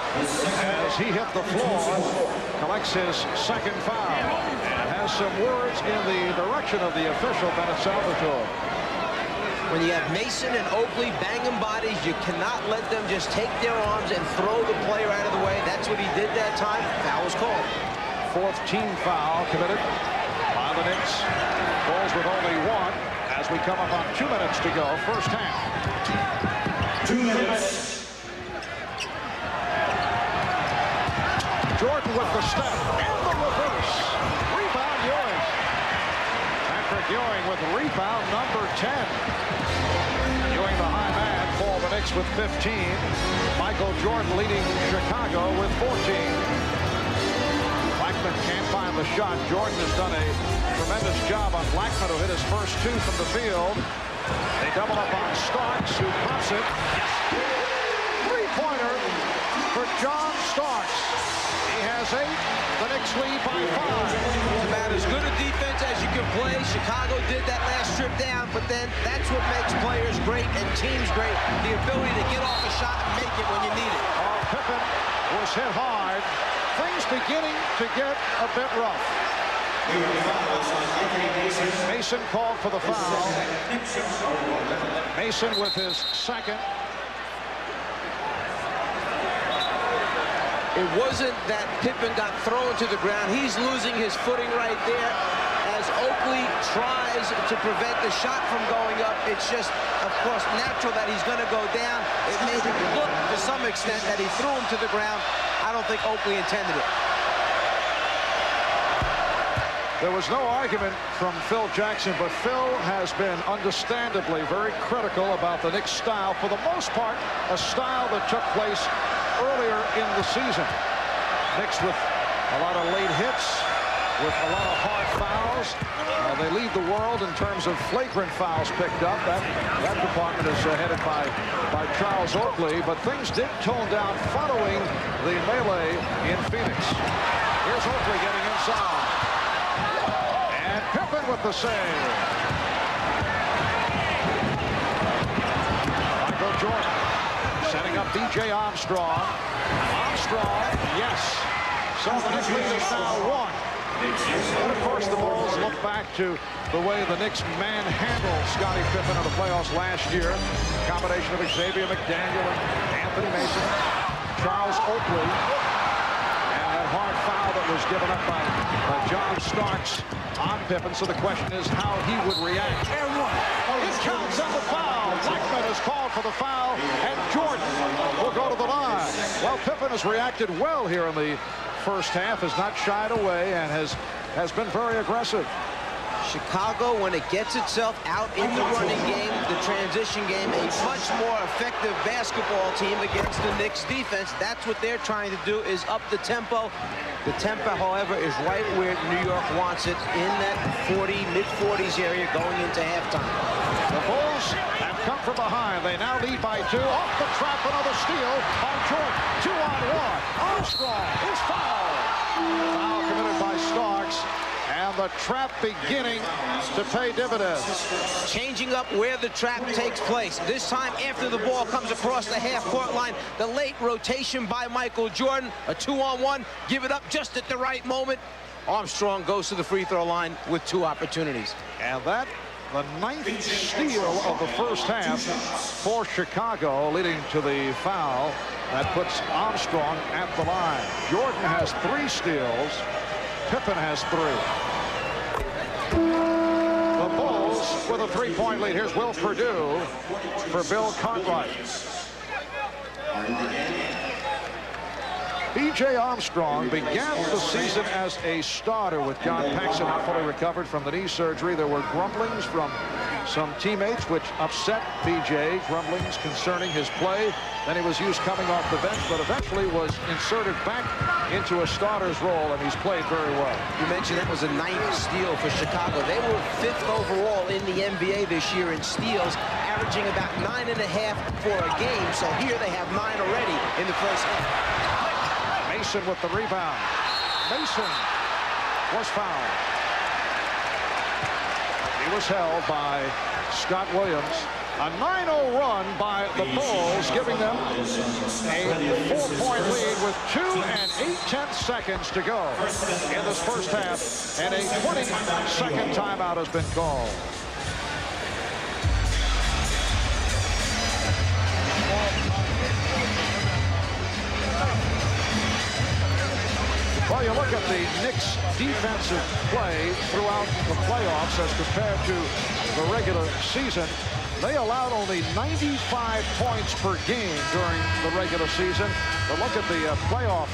as he hit the floor, collects his second foul, and has some words in the direction of the official, Bennett Salvatore. When you have Mason and Oakley banging bodies, you cannot let them just take their arms and throw the player out of the way. That's what he did that time. Foul was called. 4th team foul committed by the Knicks. Bulls with only 1 as we come up on 2 minutes to go. First half. 2 minutes. Jordan with the step and the reverse. Rebound Ewing. Patrick Ewing with rebound number 10. Ewing the high man for the Knicks with 15. Michael Jordan leading Chicago with 14. Blackman can't find the shot. Jordan has done a tremendous job on Blackman, who hit his first 2 from the field. They double up on Starks, who pops it. Three-pointer for John Starks. He has 8. The Knicks lead by 5. It's about as good a defense as you can play. Chicago did that last trip down, but then that's what makes players great and teams great, the ability to get off a shot and make it when you need it. Pippen was hit hard. Things beginning to get a bit rough. Mason called for the foul. Mason with his second. It wasn't that Pippen got thrown to the ground. He's losing his footing right there as Oakley tries to prevent the shot from going up. It's just, of course, natural that he's going to go down. It made it look to some extent that he threw him to the ground. I don't think Oakley intended it. There was no argument from Phil Jackson, but Phil has been understandably very critical about the Knicks' style. For the most part, a style that took place earlier in the season. Knicks with a lot of late hits, with a lot of hard fouls. They lead the world in terms of flagrant fouls picked up. That department is headed by Charles Oakley, but things did tone down following the melee in Phoenix. Here's Oakley getting inside. And Pippen with the save. Michael Jordan setting up B.J. Armstrong. Armstrong, yes. So the Knicks lead is now 1. And of course, the Bulls look back to the way the Knicks manhandled Scottie Pippen in the playoffs last year. A combination of Xavier McDaniel and Anthony Mason, Charles Oakley, and that hard foul that was given up by John Starks on Pippen. So the question is how he would react. And it counts on the foul. Blackman is called for the foul, and Jordan will go to the line. Well, Pippen has reacted well here in the first half, has not shied away, and has been very aggressive. Chicago, when it gets itself out in the running game, the transition game, a much more effective basketball team against the Knicks defense. That's what they're trying to do, is up the tempo. The tempo, however, is right where New York wants it, in that mid-40s area going into halftime. The Bulls have come from behind. They now lead by 2. Off the trap, another steal by Jordan. 2-on-1. Armstrong is fouled. Foul committed by Starks. And the trap beginning to pay dividends. Changing up where the trap takes place. This time after the ball comes across the half-court line. The late rotation by Michael Jordan. A 2-on-1. Give it up just at the right moment. Armstrong goes to the free throw line with 2 opportunities. And that, the 9th steal of the first half for Chicago, leading to the foul that puts Armstrong at the line. Jordan has 3 steals. Pippen has 3. The Bulls with a 3-point lead. Here's Will Perdue for Bill Cartwright. B.J. Armstrong began the season as a starter with John Paxson not fully recovered from the knee surgery. There were grumblings from some teammates which upset B.J., grumblings concerning his play. Then he was used coming off the bench, but eventually was inserted back into a starter's role, and he's played very well. You mentioned that was a 9th steal for Chicago. They were 5th overall in the NBA this year in steals, averaging about 9.5 for a game. So here they have 9 already in the first half. Mason with the rebound. Mason was fouled. He was held by Scott Williams. A 9-0 run by the Bulls, giving them a 4-point lead with 2 8/10 seconds to go in this first half, and a 20-second timeout has been called. Well, you look at the Knicks' defensive play throughout the playoffs as compared to the regular season. They allowed only 95 points per game during the regular season. But look at the playoff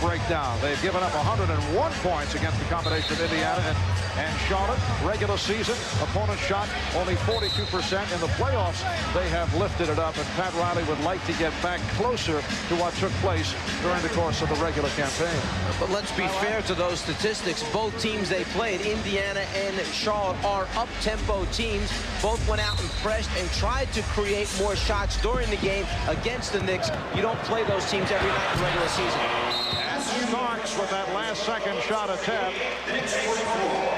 breakdown. They've given up 101 points against the combination of Indiana and Charlotte. Regular season, opponent shot only 42%. In the playoffs, they have lifted it up, and Pat Riley would like to get back closer to what took place during the course of the regular campaign. But let's be fair to those statistics. Both teams they played, Indiana and Charlotte, are up-tempo teams. Both went out and pressed and tried to create more shots during the game against the Knicks. You don't play those teams every night in the regular season. Starks with that last-second shot attempt.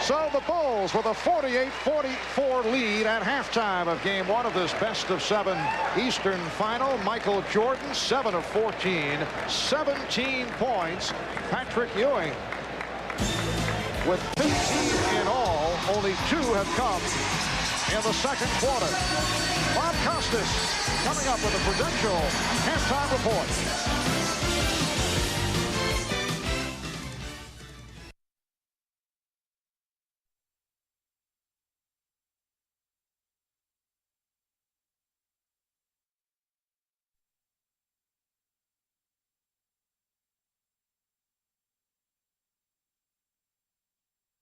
So the Bulls with a 48-44 lead at halftime of Game 1 of this best-of-7 Eastern Final. Michael Jordan, 7 of 14, 17 points. Patrick Ewing with 15 in all. Only 2 have come in the second quarter. Bob Costas coming up with a Prudential halftime report.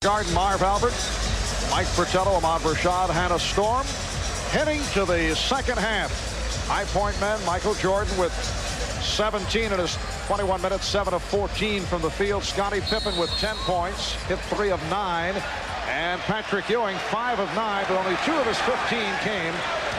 Garden, Marv Albert, Mike Fratello, Ahmad Rashad, Hannah Storm. Heading to the second half. High Point men, Michael Jordan with 17 in his 21 minutes, 7 of 14 from the field. Scottie Pippen with 10 points, hit 3 of 9. And Patrick Ewing, 5 of 9, but only 2 of his 15 came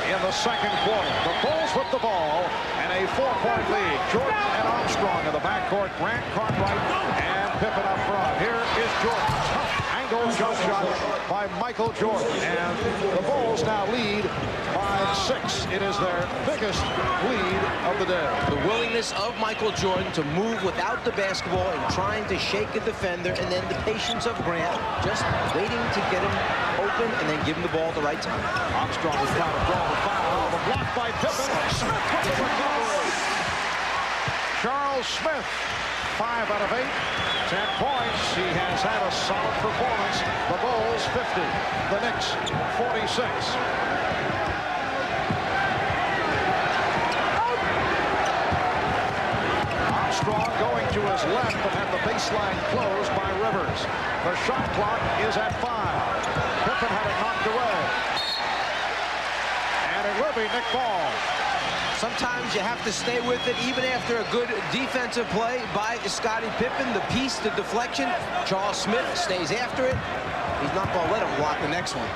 in the second quarter. The Bulls with the ball and a 4-point lead. Jordan and Armstrong in the backcourt. Grant, Cartwright, and Pippen up front. Here is Jordan. Tough angle jump shot by Michael Jordan. And the Bulls now lead by 6. It is their biggest lead of the day. The willingness of Michael Jordan to move without the basketball and trying to shake a defender, and then the patience of Grant just waiting to get him open and then give him the ball at the right time. Armstrong is trying to draw the foul. The block by Pippen. Smith with the recovery. Charles Smith, 5 out of 8. 10 points. He has had a solid performance. The Bulls 50. The Knicks 46. Armstrong going to his left, but had the baseline closed by Rivers. The shot clock is at 5. Pippen had it knocked away. And it will be Nick Ball. Sometimes you have to stay with it even after a good defensive play by Scottie Pippen. The piece, the deflection. Charles Smith stays after it. He's not going to let him block the next one.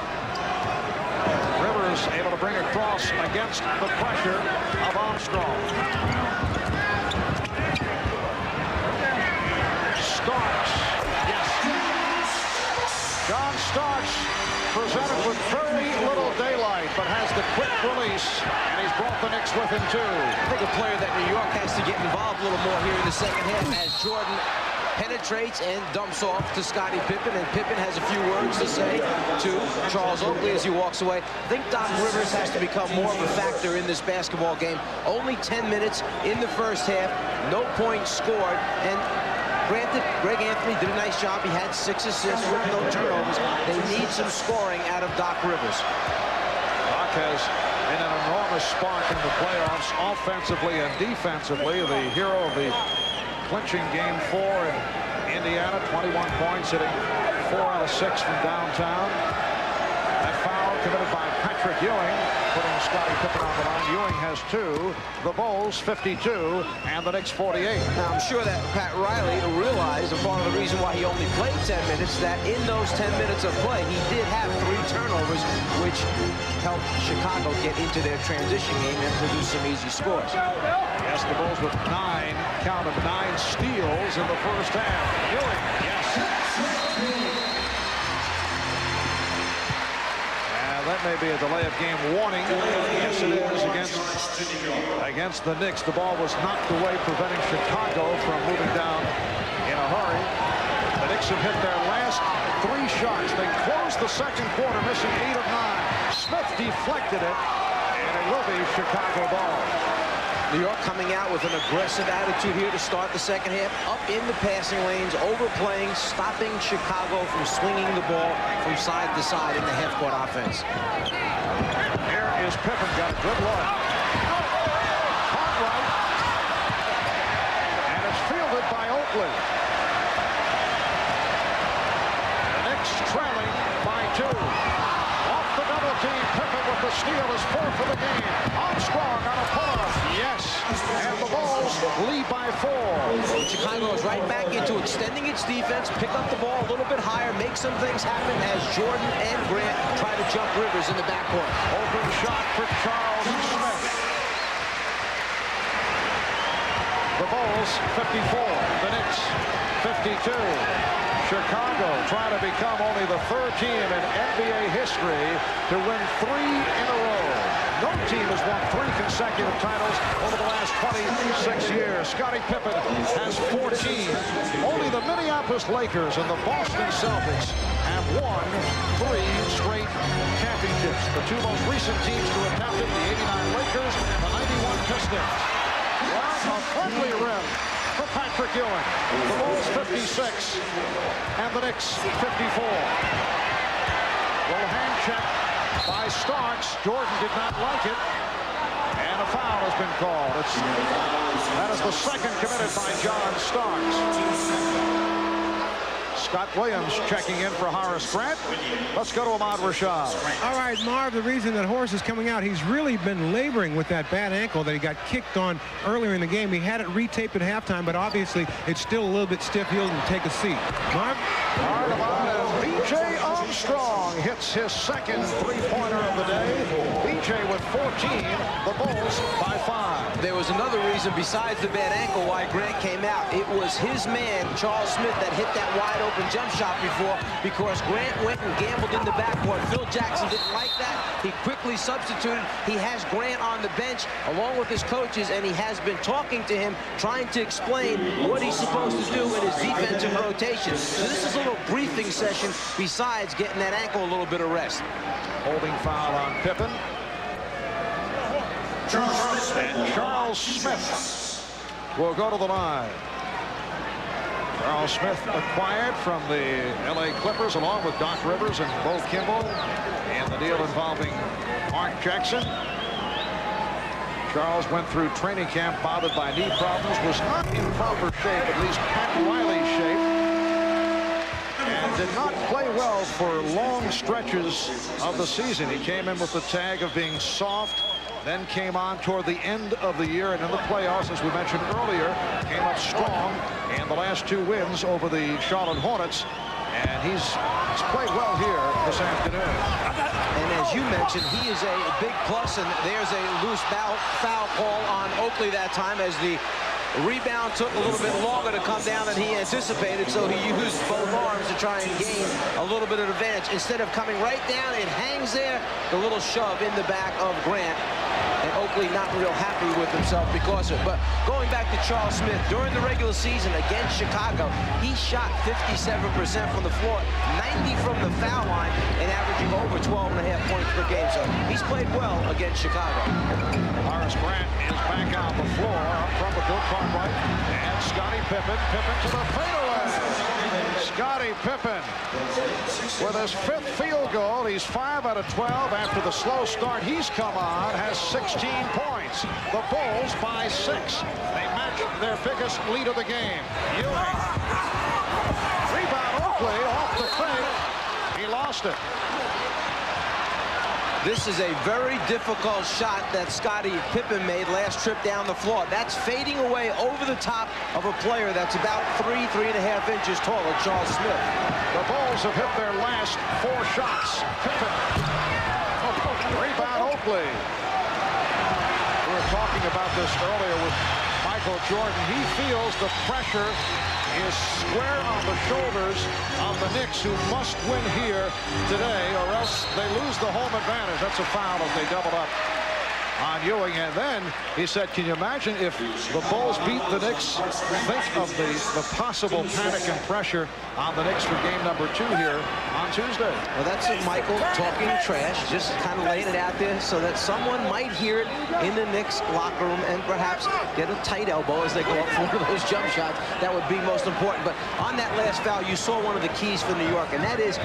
Rivers able to bring across against the pressure of Armstrong. Starks. Yes. John Starks presented with very little daylight, but has the quick release, and he's brought the Knicks with him too. I think a player that New York has to get involved a little more here in the second half as Jordan penetrates and dumps off to Scottie Pippen, and Pippen has a few words to say to Charles Oakley as he walks away. I think Doc Rivers has to become more of a factor in this basketball game. Only 10 minutes in the first half, no points scored, and granted, Greg Anthony did a nice job. He had 6 assists with no turnovers. They need some scoring out of Doc Rivers. Doc has been an enormous spark in the playoffs, offensively and defensively. The hero of the clinching Game 4 in Indiana, 21 points, hitting 4 out of 6 from downtown. That foul committed by Patrick Ewing, putting Scottie Pippen on the line. Ewing has 2. The Bulls 52, and the Knicks 48. Now, I'm sure that Pat Riley realized, and part of the reason why he only played 10 minutes, that in those 10 minutes of play, he did have 3 turnovers, which helped Chicago get into their transition game and produce some easy scores. Yes, the Bulls with 9 steals in the first half. Ewing, yes. That may be a delay of game warning. Yes, it is against the Knicks. The ball was knocked away, preventing Chicago from moving down in a hurry. The Knicks have hit their last 3 shots. They closed the second quarter, missing 8 of 9. Smith deflected it, and it will be Chicago ball. New York coming out with an aggressive attitude here to start the second half, up in the passing lanes, overplaying, stopping Chicago from swinging the ball from side to side in the half-court offense. Here is Pippen, got a good look. Cartwright, and it's fielded by Oakley. The Knicks trailing by 2. Off the double team, Pippen with the steal is 4 for the game. Armstrong on a pull-up. Yes, and the Bulls lead by 4. Chicago is right back into extending its defense, pick up the ball a little bit higher, make some things happen as Jordan and Grant try to jump Rivers in the backcourt. Open shot for Charles Smith. The Bulls 54, the Knicks 52. Chicago trying to become only the third team in NBA history to win 3 in a row. No team has won 3 consecutive titles over the last 26 years. Scottie Pippen has 14. Only the Minneapolis Lakers and the Boston Celtics have won 3 straight championships. The 2 most recent teams to attempt it, the 89 Lakers and the 91 Pistons. Well, a friendly rim for Patrick Ewing. The Bulls 56 and the Knicks 54. Little hand check by Starks. Jordan did not like it. And a foul has been called. That is the second committed by John Starks. Scott Williams checking in for Horace Grant. Let's go to Ahmad Rashad. All right, Marv, the reason that Horace is coming out, he's really been laboring with that bad ankle that he got kicked on earlier in the game. He had it retaped at halftime, but obviously it's still a little bit stiff. He'll take a seat. Marv? B.J. Armstrong hits his second three-pointer of the day. B.J. with 14, the Bulls by 5. There was another reason besides the bad ankle why Grant came out. It was his man, Charles Smith, that hit that wide-open jump shot before, because Grant went and gambled in the backcourt. Phil Jackson didn't like that. He quickly substituted. He has Grant on the bench along with his coaches, and he has been talking to him, trying to explain what he's supposed to do in his defensive rotation. So this is a little briefing session besides getting that ankle a little bit of rest. Holding foul on Pippen. And Charles Smith will go to the line. Charles Smith acquired from the LA Clippers along with Doc Rivers and Bo Kimball in the deal involving Mark Jackson. Charles went through training camp bothered by knee problems, was not in proper shape, at least Pat Riley's shape, and did not play well for long stretches of the season. He came in with the tag of being soft, then came on toward the end of the year, and in the playoffs, as we mentioned earlier, came up strong in the last 2 wins over the Charlotte Hornets, and he's played well here this afternoon. And as you mentioned, he is a big plus, and there's a loose foul call on Oakley that time as the rebound took a little bit longer to come down than he anticipated, so he used both arms to try and gain a little bit of advantage. Instead of coming right down, it hangs there, the little shove in the back of Grant. And Oakley not real happy with himself because of it. But going back to Charles Smith, during the regular season against Chicago, he shot 57% from the floor, 90 from the foul line, and averaging over 12.5 points per game. So he's played well against Chicago. Horace Grant is back on the floor up front with Bill Cartwright and Scottie Pippen. Pippen to the fadeaway. Scottie Pippen with his 5th field goal. He's 5 out of 12 after the slow start. He's come on, has 16 points. The Bulls by 6. They match their biggest lead of the game. Ewing. Rebound Oakley off the fake. He lost it. This is a very difficult shot that Scottie Pippen made last trip down the floor. That's fading away over the top of a player that's about 3.5 inches taller, Charles Smith. The Bulls have hit their last 4 shots. Pippen. Rebound Oakley. We were talking about this earlier with Michael Jordan. He feels the pressure is square on the shoulders of the Knicks, who must win here today or else they lose the home advantage. That's a foul as they double up on Ewing. And then he said, can you imagine if the Bulls beat the Knicks? Think of the possible panic and pressure on the Knicks for game number 2 here on Tuesday. Well, that's Michael talking trash, just kind of laying it out there so that someone might hear it in the Knicks locker room and perhaps get a tight elbow as they go up for those jump shots. That would be most important. But on that last foul, you saw one of the keys for New York, and that is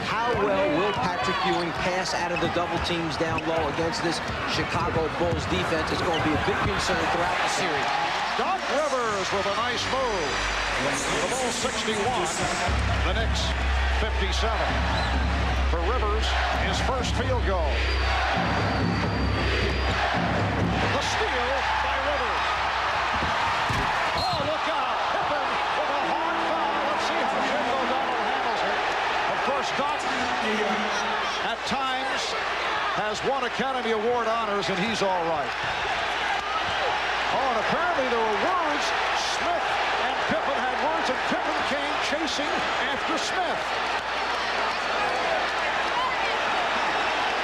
how well will Patrick Ewing pass out of the double teams down low against this Chicago Bulls defense. Is going to be a big concern throughout the series. Doc Rivers with a nice move. The Bulls 61, the Knicks 57. For Rivers, his first field goal. The steal by Rivers. Oh, look out. Pippen with a hard foul. Let's see how Jake O'Donnell handles it. Of course, Doc at times has won Academy Award honors, and he's all right. Oh, and apparently there were words chasing after Smith.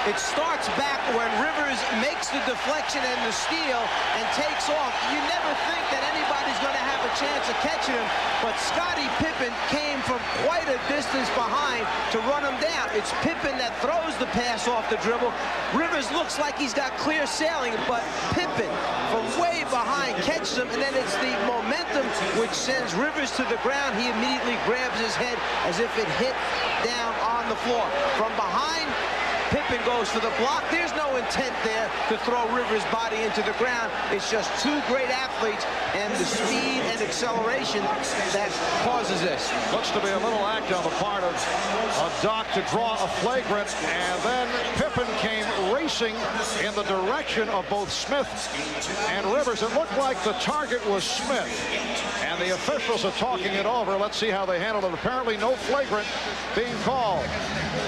It starts back when Rivers makes the deflection and the steal and takes off. You never think that anybody's going to have a chance of catching him, but Scottie Pippen came from quite a distance behind to run him down. It's Pippen that throws the pass off the dribble. Rivers looks like he's got clear sailing, but Pippen from way behind catches him, and then it's the momentum which sends Rivers to the ground. He immediately grabs his head as if it hit down on the floor. From behind, Pippen goes for the block. There's no intent there to throw Rivers' body into the ground. It's just two great athletes and the speed and acceleration that causes this. Looks to be a little act on the part of Doc to draw a flagrant, and then Pippen came racing in the direction of both Smith and Rivers. It looked like the target was Smith, and the officials are talking it over. Let's see how they handle it. Apparently no flagrant being called,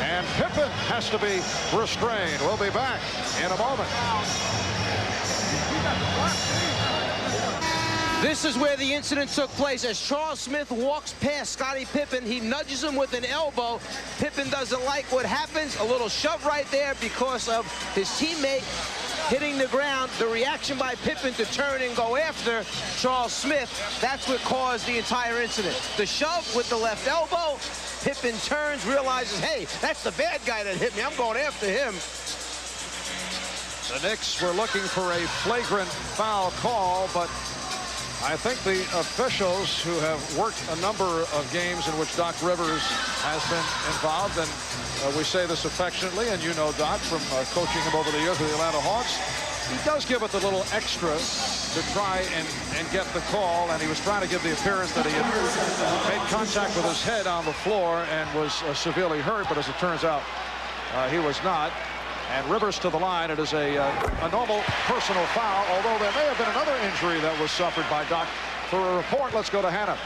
and Pippen has to be restrained. We'll be back in a moment. This is where the incident took place. As Charles Smith walks past Scottie Pippen, he nudges him with an elbow. Pippen doesn't like what happens. A little shove right there because of his teammate hitting the ground. The reaction by Pippen to turn and go after Charles Smith, that's what caused the entire incident. The shove with the left elbow. Pippen turns, realizes, hey, that's the bad guy that hit me. I'm going after him. The Knicks were looking for a flagrant foul call, but I think the officials who have worked a number of games in which Doc Rivers has been involved, and we say this affectionately, and you know Doc from coaching him over the years with the Atlanta Hawks, he does give it the little extra to try and get the call, and he was trying to give the appearance that he had made contact with his head on the floor and was severely hurt, but as it turns out, he was not. And Rivers to the line. It is a normal personal foul, although there may have been another injury that was suffered by Doc. For a report, let's go to Hannah.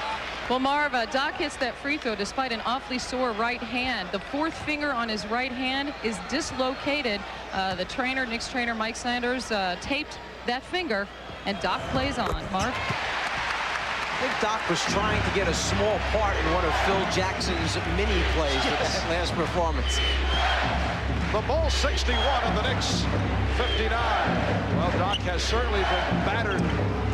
Well, Marv, Doc hits that free throw despite an awfully sore right hand. The fourth finger on his right hand is dislocated. The trainer, Knicks trainer Mike Sanders, taped that finger, and Doc plays on. Marv? I think Doc was trying to get a small part in one of Phil Jackson's mini plays with that last performance. The Bulls 61 and the Knicks 59. Well, Doc has certainly been battered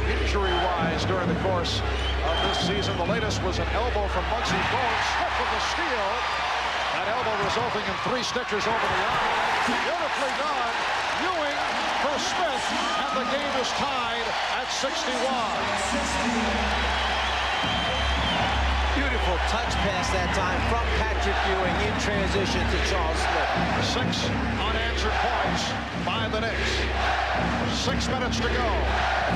injury-wise during the course of this season. The latest was an elbow from Muggsy Bogues. Smith with the steal. That elbow resulting in 3 stitches over the eye. Beautifully done. Ewing for Smith, and the game is tied at 61. Beautiful touch pass that time from Patrick Ewing in transition to Charles Smith. 6 unanswered points by the Knicks. 6 minutes to go.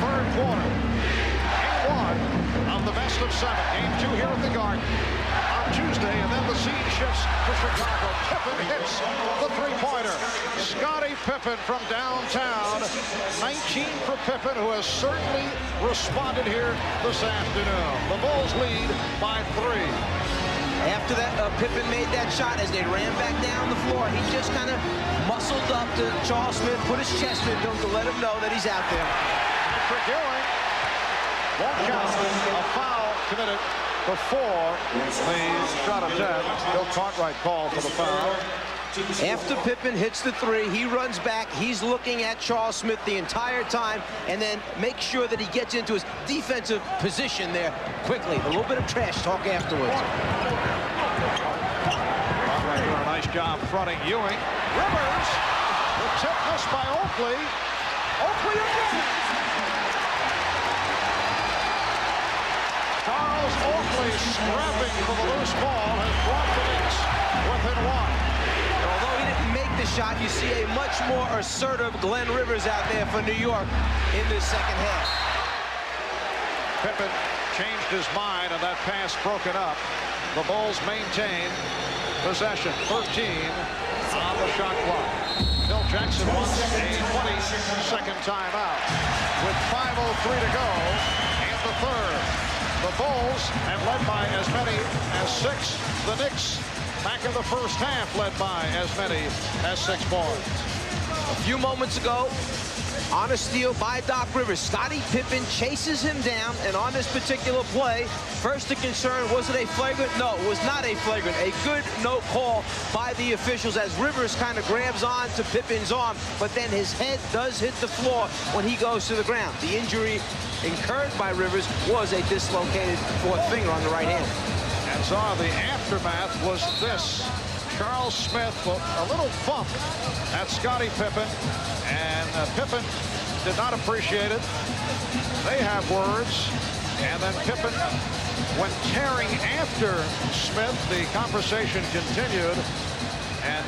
Third quarter. Game 1 of the best of 7. Game 2 here at the Garden on Tuesday, and then the scene shifts to Chicago. Pippen hits the three-pointer. Scottie Pippen from downtown. 19 for Pippen, who has certainly responded here this afternoon. The Bulls lead by 3. After that, Pippen made that shot as they ran back down the floor. He just kind of muscled up to Charles Smith, put his chest into him to let him know that he's out there. Patrick Ewing won't count. A foul committed before the shot attempt. Bill Cartwright called for the foul. After Pippen hits the 3, he runs back. He's looking at Charles Smith the entire time, and then makes sure that he gets into his defensive position there quickly. A little bit of trash talk afterwards. Cartwright doing a nice job fronting Ewing. Rivers, the tip missed by Oakley. Oakley again. Charles Oakley scrapping for the loose ball has brought the Knicks within 1. Although he didn't make the shot, you see a much more assertive Glenn Rivers out there for New York in this second half. Pippen changed his mind, and that pass broken up. The Bulls maintain possession. 13 on the shot clock. Phil Jackson wants a 20-second timeout with 5:03 to go in the third. The Bulls have led by as many as 6. The Knicks back in the first half led by as many as 6 points. A few moments ago, On a steal by Doc Rivers. Scottie Pippen chases him down, and on this particular play, first the concern, was it a flagrant? No, it was not a flagrant. A good no call by the officials as Rivers kind of grabs on to Pippen's arm, but then his head does hit the floor when he goes to the ground. The injury incurred by Rivers was a dislocated fourth finger on the right hand. And so the aftermath was this. Charles Smith, a little bump at Scottie Pippen, and Pippen did not appreciate it. They have words, and then Pippen went tearing after Smith. The conversation continued, and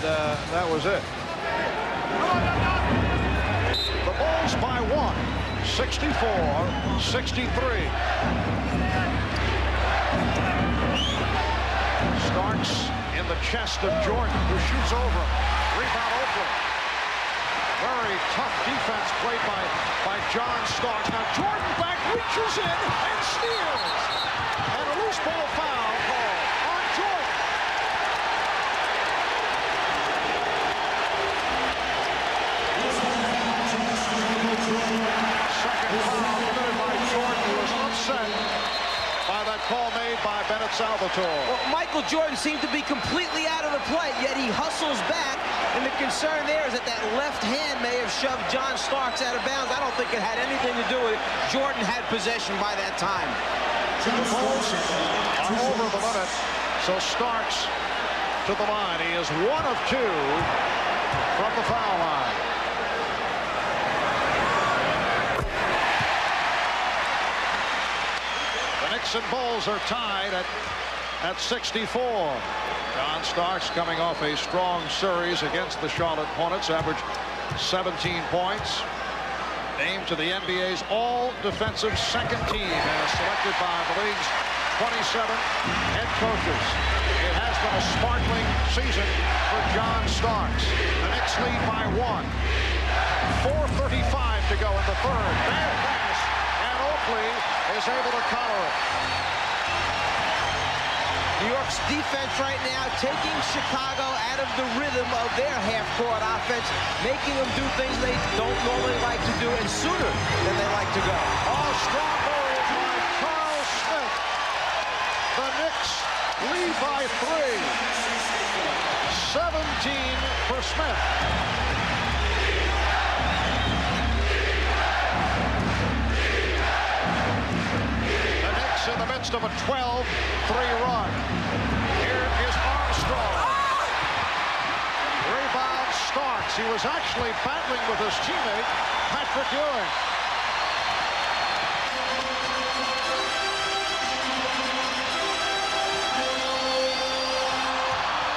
that was it. The Bulls by 1, 64-63. Starks in the chest of Jordan, who shoots over. Rebound Oakley. Very tough defense played by John Starks. Now Jordan back reaches in and steals. And a loose ball foul call on Jordan. Second foul committed by Jordan, who was upset by that call made by Bennett Salvatore. Well, Michael Jordan seemed to be completely out of the play, yet he hustles back, and the concern there is that that left hand may have shoved John Starks out of bounds. I don't think it had anything to do with it. Jordan had possession by that time. The Bulls are over the limit, so Starks to the line. He is 1 of 2 from the foul line. Knicks and Bulls are tied at 64. John Starks coming off a strong series against the Charlotte Hornets, averaged 17 points. Named to the NBA's all-defensive second team as selected by the league's 27 head coaches. It has been a sparkling season for John Starks. The Knicks lead by 1. 4:35 to go in the third. Bad pass, and Oakley is able to counter it. New York's defense right now taking Chicago out of the rhythm of their half-court offense, making them do things they don't normally like to do, and sooner than they like to go. Oh, strong move by Charles Smith. The Knicks lead by 3. 17 for Smith. In the midst of a 12-3 run. Here is Armstrong. Rebound Starks. He was actually battling with his teammate, Patrick Ewing.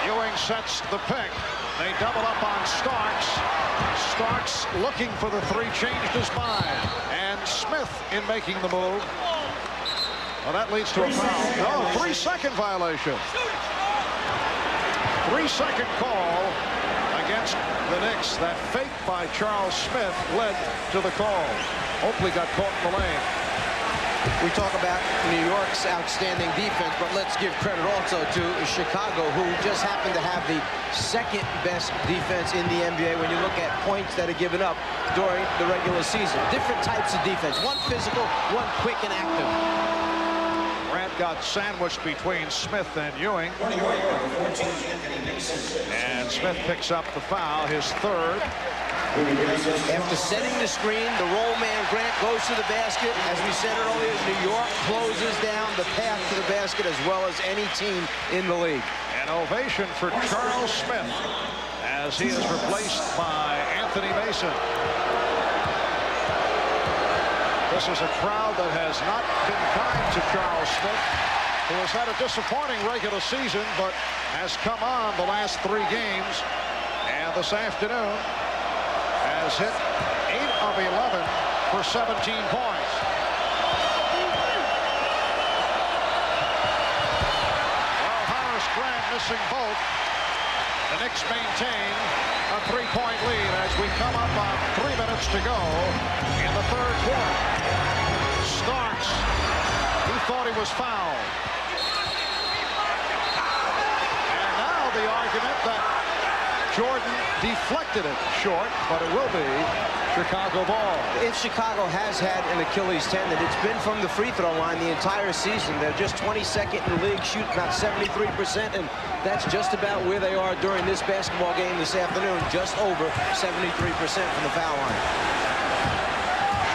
Ewing sets the pick. They double up on Starks. Starks looking for the 3, changed his mind. And Smith in making the move. Well, that leads to a foul. No, 3-second violation. 3-second call against the Knicks. That fake by Charles Smith led to the call. Oakley got caught in the lane. We talk about New York's outstanding defense, but let's give credit also to Chicago, who just happened to have the second best defense in the NBA when you look at points that are given up during the regular season. Different types of defense. One physical, one quick and active. Got sandwiched between Smith and Ewing. And Smith picks up the foul, his third. After setting the screen, the roll man Grant goes to the basket. As we said earlier, New York closes down the path to the basket as well as any team in the league. An ovation for Charles Smith as he is replaced by Anthony Mason. This is a crowd that has not been kind to Charles Smith, who has had a disappointing regular season, but has come on the last 3 games. And this afternoon has hit 8 of 11 for 17 points. Well, Horace Grant missing both. The Knicks maintain a 3-point lead as we come up on 3 minutes to go in the third quarter. Starks, he thought he was fouled. And now the argument that Jordan deflected it short, but it will be Chicago ball. If Chicago has had an Achilles tendon, it's been from the free throw line the entire season. They're just 22nd in the league, shooting about 73%, and that's just about where they are during this basketball game this afternoon, just over 73% from the foul line.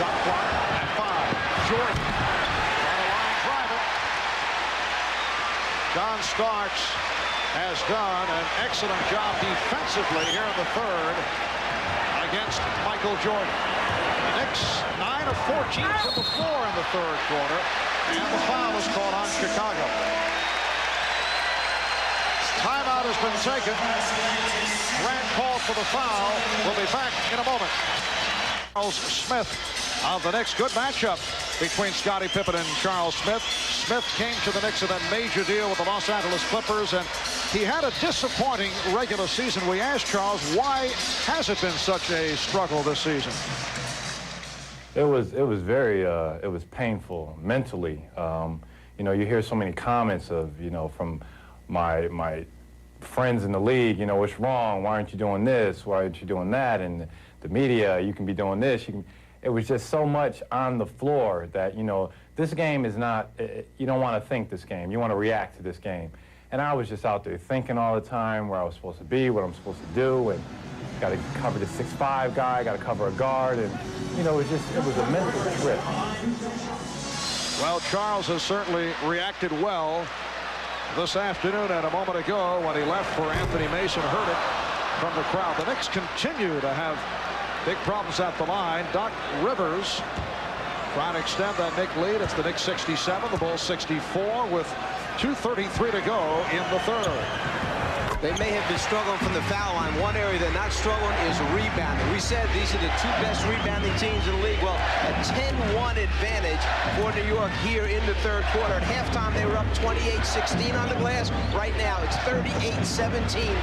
Shot clock at 5. Jordan on the line driving. John Starks has done an excellent job defensively here in the third against Michael Jordan. The Knicks 9 of 14 from the floor in the third quarter, and the foul is called on Chicago. Timeout has been taken. Grant called for the foul. We'll be back in a moment. Charles Smith of the Knicks. Good matchup between Scottie Pippen and Charles Smith. Smith came to the Knicks in a major deal with the Los Angeles Clippers, and he had a disappointing regular season. We asked Charles, why has it been such a struggle this season? It was very it was painful mentally. You know, you hear so many comments of, you know, from my friends in the league, you know, what's wrong? Why aren't you doing this? Why aren't you doing that? And the media, you can be doing this. It was just so much on the floor that, you know, this game is not, you don't want to think this game. You want to react to this game. And I was just out there thinking all the time where I was supposed to be, what I'm supposed to do, and got to cover the 6'5" guy, got to cover a guard, and, you know, it was a mental trip. Well, Charles has certainly reacted well this afternoon and a moment ago when he left for Anthony Mason, heard it from the crowd. The Knicks continue to have big problems at the line. Doc Rivers trying to extend that Knicks lead. It's the Knicks 67, the Bulls 64 with 2:33 to go in the third. They may have been struggling from the foul line. One area they're not struggling is rebounding. We said these are the two best rebounding teams in the league. Well, a 10-1 advantage for New York here in the third quarter. At halftime, they were up 28-16 on the glass. Right now, it's 38-17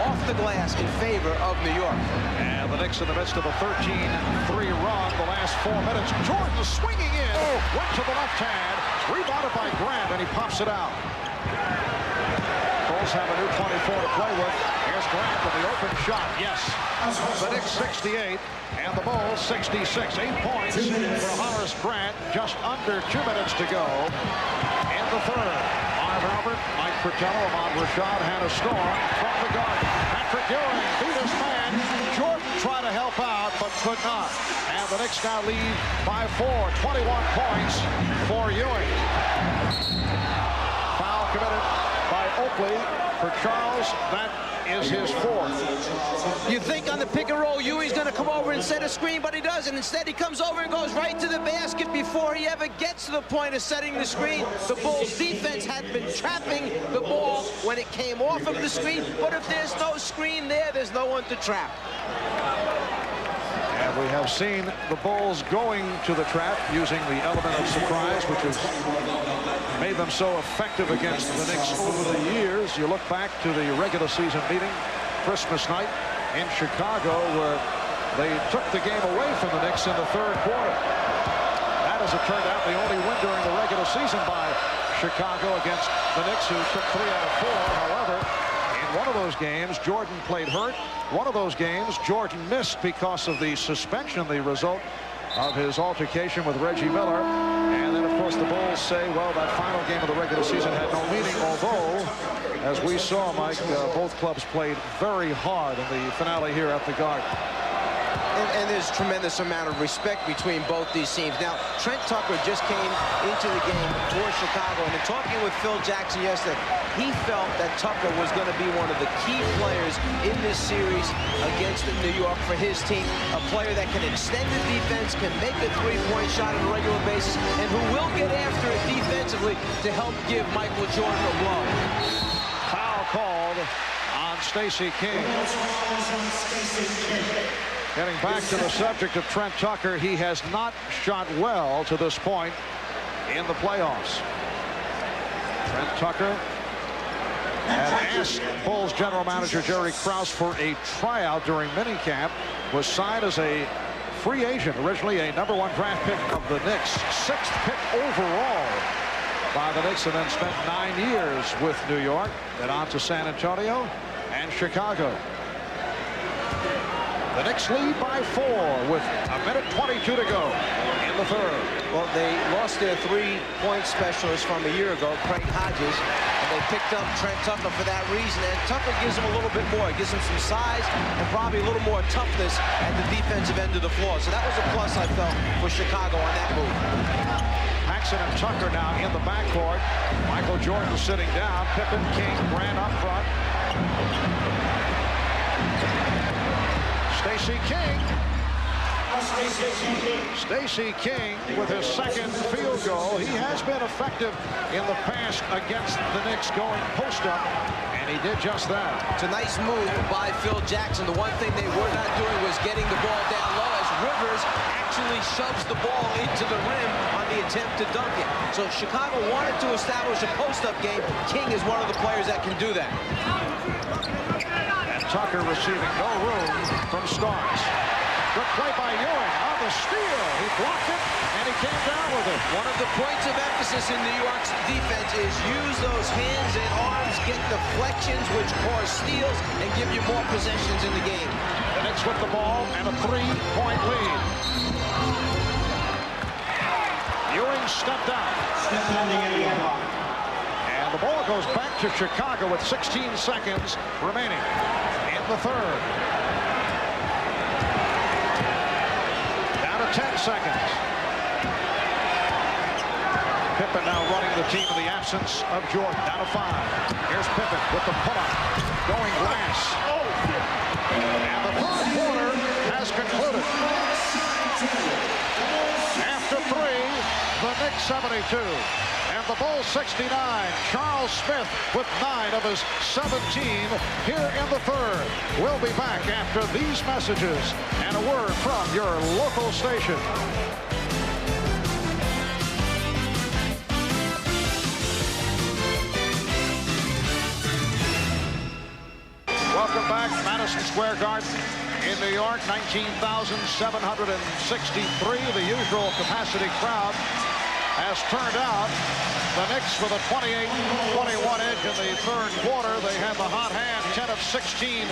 off the glass in favor of New York. And the Knicks in the midst of a 13-3 run the last 4 minutes. Jordan swinging in, went to the left hand, rebounded by Grant, and he pops it out. Bulls have a new 24 to play with. Here's Grant with the open shot. Yes. The Knicks 68 and the Bulls 66. 8 points for Horace Grant. Just under 2 minutes to go in the third. Marv Albert, Mike Fratello, Ahmad Rashad, Hannah Storm from the Garden. Patrick Ewing beat his man. Jordan tried to help out, but could not. And the Knicks now lead by 4. 21 points for Ewing. Foul committed by Oakley for Charles. That is his 4th. You think on the pick and roll, Ewing's going to come over and set a screen, but he doesn't. Instead, he comes over and goes right to the basket before he ever gets to the point of setting the screen. The Bulls' defense had been trapping the ball when it came off of the screen, but if there's no screen there, there's no one to trap. And we have seen the Bulls going to the trap using the element of surprise, which has made them so effective against the Knicks over the years. You look back to the regular season meeting, Christmas night in Chicago, where they took the game away from the Knicks in the third quarter. That, as it turned out, the only win during the regular season by Chicago against the Knicks, who took 3 out of 4. However, in one of those games, Jordan played hurt. One of those games, Jordan missed because of the suspension, the result of his altercation with Reggie Miller. And then, of course, the Bulls say, well, that final game of the regular season had no meaning, although, as we saw, Mike, both clubs played very hard in the finale here at the Garden. And there's a tremendous amount of respect between both these teams. Now, Trent Tucker just came into the game for Chicago, and in talking with Phil Jackson yesterday, he felt that Tucker was going to be one of the key players in this series against New York for his team, a player that can extend the defense, can make a three-point shot on a regular basis, and who will get after it defensively to help give Michael Jordan a blow. Foul called on Stacey King. Getting back to the subject of Trent Tucker, he has not shot well to this point in the playoffs. Trent Tucker had asked Bulls general manager Jerry Krause for a tryout during minicamp, was signed as a free agent, originally a #1 draft pick of the Knicks, 6th pick overall by the Knicks, and then spent 9 years with New York, then on to San Antonio and Chicago. The Knicks lead by 4 with a minute 22 to go in the third. Well, they lost their three-point specialist from a year ago, Craig Hodges, and they picked up Trent Tucker for that reason. And Tucker gives them a little bit more. It gives them some size and probably a little more toughness at the defensive end of the floor. So that was a plus, I felt, for Chicago on that move. Paxson and Tucker now in the backcourt. Michael Jordan sitting down. Pippen, King, Grant up front. Stacey King. Stacey King with his second field goal. He has been effective in the past against the Knicks going post-up, and he did just that. It's a nice move by Phil Jackson. The one thing they were not doing was getting the ball down low as Rivers actually shoves the ball into the rim on the attempt to dunk it. So Chicago wanted to establish a post-up game. King is one of the players that can do that. And Tucker receiving no room from Starks. Good play by Ewing on the steal. He blocked it, and he came down with it. One of the points of emphasis in New York's defense is use those hands and arms, get deflections, which cause steals, and give you more possessions in the game. The Knicks with the ball and a 3-point lead. Ewing stepped out. And the ball goes back to Chicago with 16 seconds remaining in the third. 10 seconds. Pippen now running the team in the absence of Jordan. Down to 5. Here's Pippen with the pull-up. Going glass. And the third quarter has concluded. After 3, the Knicks 72. And the Bulls 69. Charles Smith with 9 of his 17 here in the third. We'll be back after these messages and a word from your local station. Welcome back, Madison Square Garden in New York. 19,763, the usual capacity crowd has turned out. The Knicks with a 28-21 edge in the third quarter. They had the hot hand, 10 of 16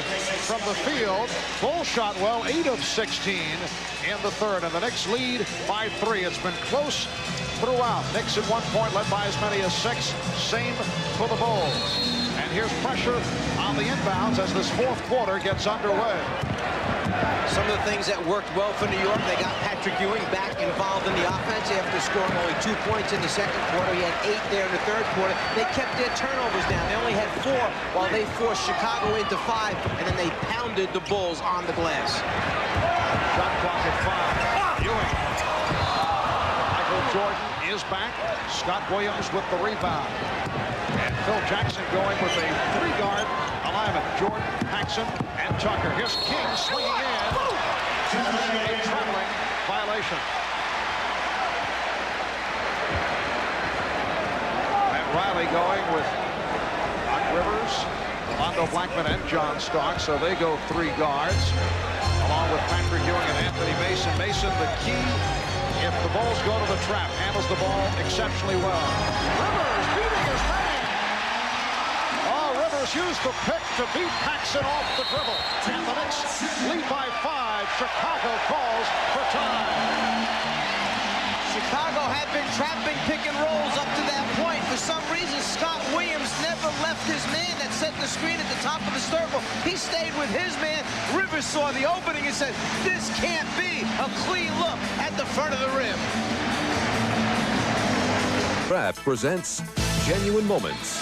from the field. Bulls shot well, 8 of 16 in the third, and the Knicks lead by 3. It's been close throughout. Knicks at one point led by as many as 6. Same for the Bulls. And here's pressure on the inbounds as this fourth quarter gets underway. Some of the things that worked well for New York, they got Patrick Ewing back involved in the offense after scoring only 2 points in the second quarter. He had 8 there in the third quarter. They kept their turnovers down. They only had 4 while they forced Chicago into 5, and then they pounded the Bulls on the glass. Shot clock at 5. Ewing. Michael Jordan is back. Scott Williams with the rebound. And Phil Jackson going with a 3-guard alignment. Jordan, Paxson, and Tucker. Here's King swinging in. A traveling violation. And Riley going with Doc Rivers, Orlando Blackman, and John Stark. So they go 3 guards, along with Patrick Ewing and Anthony Mason. Mason, the key, if the Bulls go to the trap, handles the ball exceptionally well. Rivers beating his man. Rivers used the pick to beat Paxson off the dribble. And the Knicks lead by 5. Chicago calls for time. Chicago had been trapping pick and rolls up to that point. For some reason, Scott Williams never left his man that set the screen at the top of the circle. He stayed with his man. Rivers saw the opening and said, this can't be a clean look at the front of the rim. Kraft presents Genuine Moments.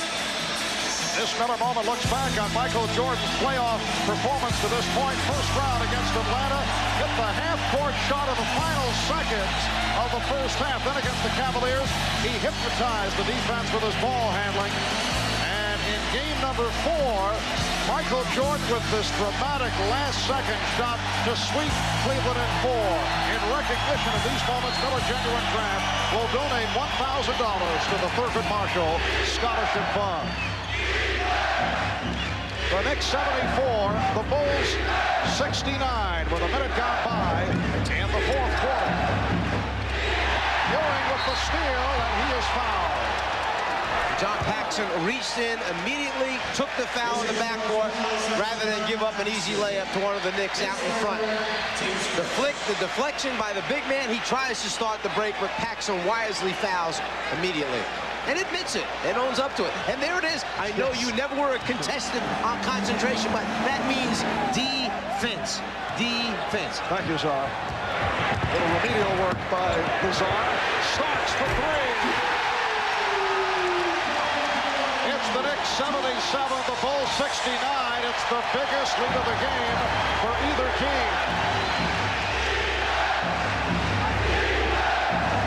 This Miller moment looks back on Michael Jordan's playoff performance to this point. First round against Atlanta. Hit the half-court shot in the final seconds of the first half. Then against the Cavaliers, he hypnotized the defense with his ball handling. And in game number 4, Michael Jordan with this dramatic last-second shot to sweep Cleveland in 4. In recognition of these moments, Miller Genuine Draft will donate $1,000 to the Thurgood Marshall Scholarship Fund. The Knicks 74, the Bulls 69 with a minute gone by in the fourth quarter. Ewing with the steal, and he is fouled. John Paxson reached in immediately, took the foul in the backcourt, rather than give up an easy layup to one of the Knicks out in front. The flick, the deflection by the big man, he tries to start the break, but Paxson wisely fouls immediately. And admits it, and owns up to it. And there it is. I know you never were a contestant on concentration, but that means defense. Defense. Thank you, Czar. Little remedial work by Czar. Starks for three. It's the Knicks 77, the Bulls 69. It's the biggest lead of the game for either team.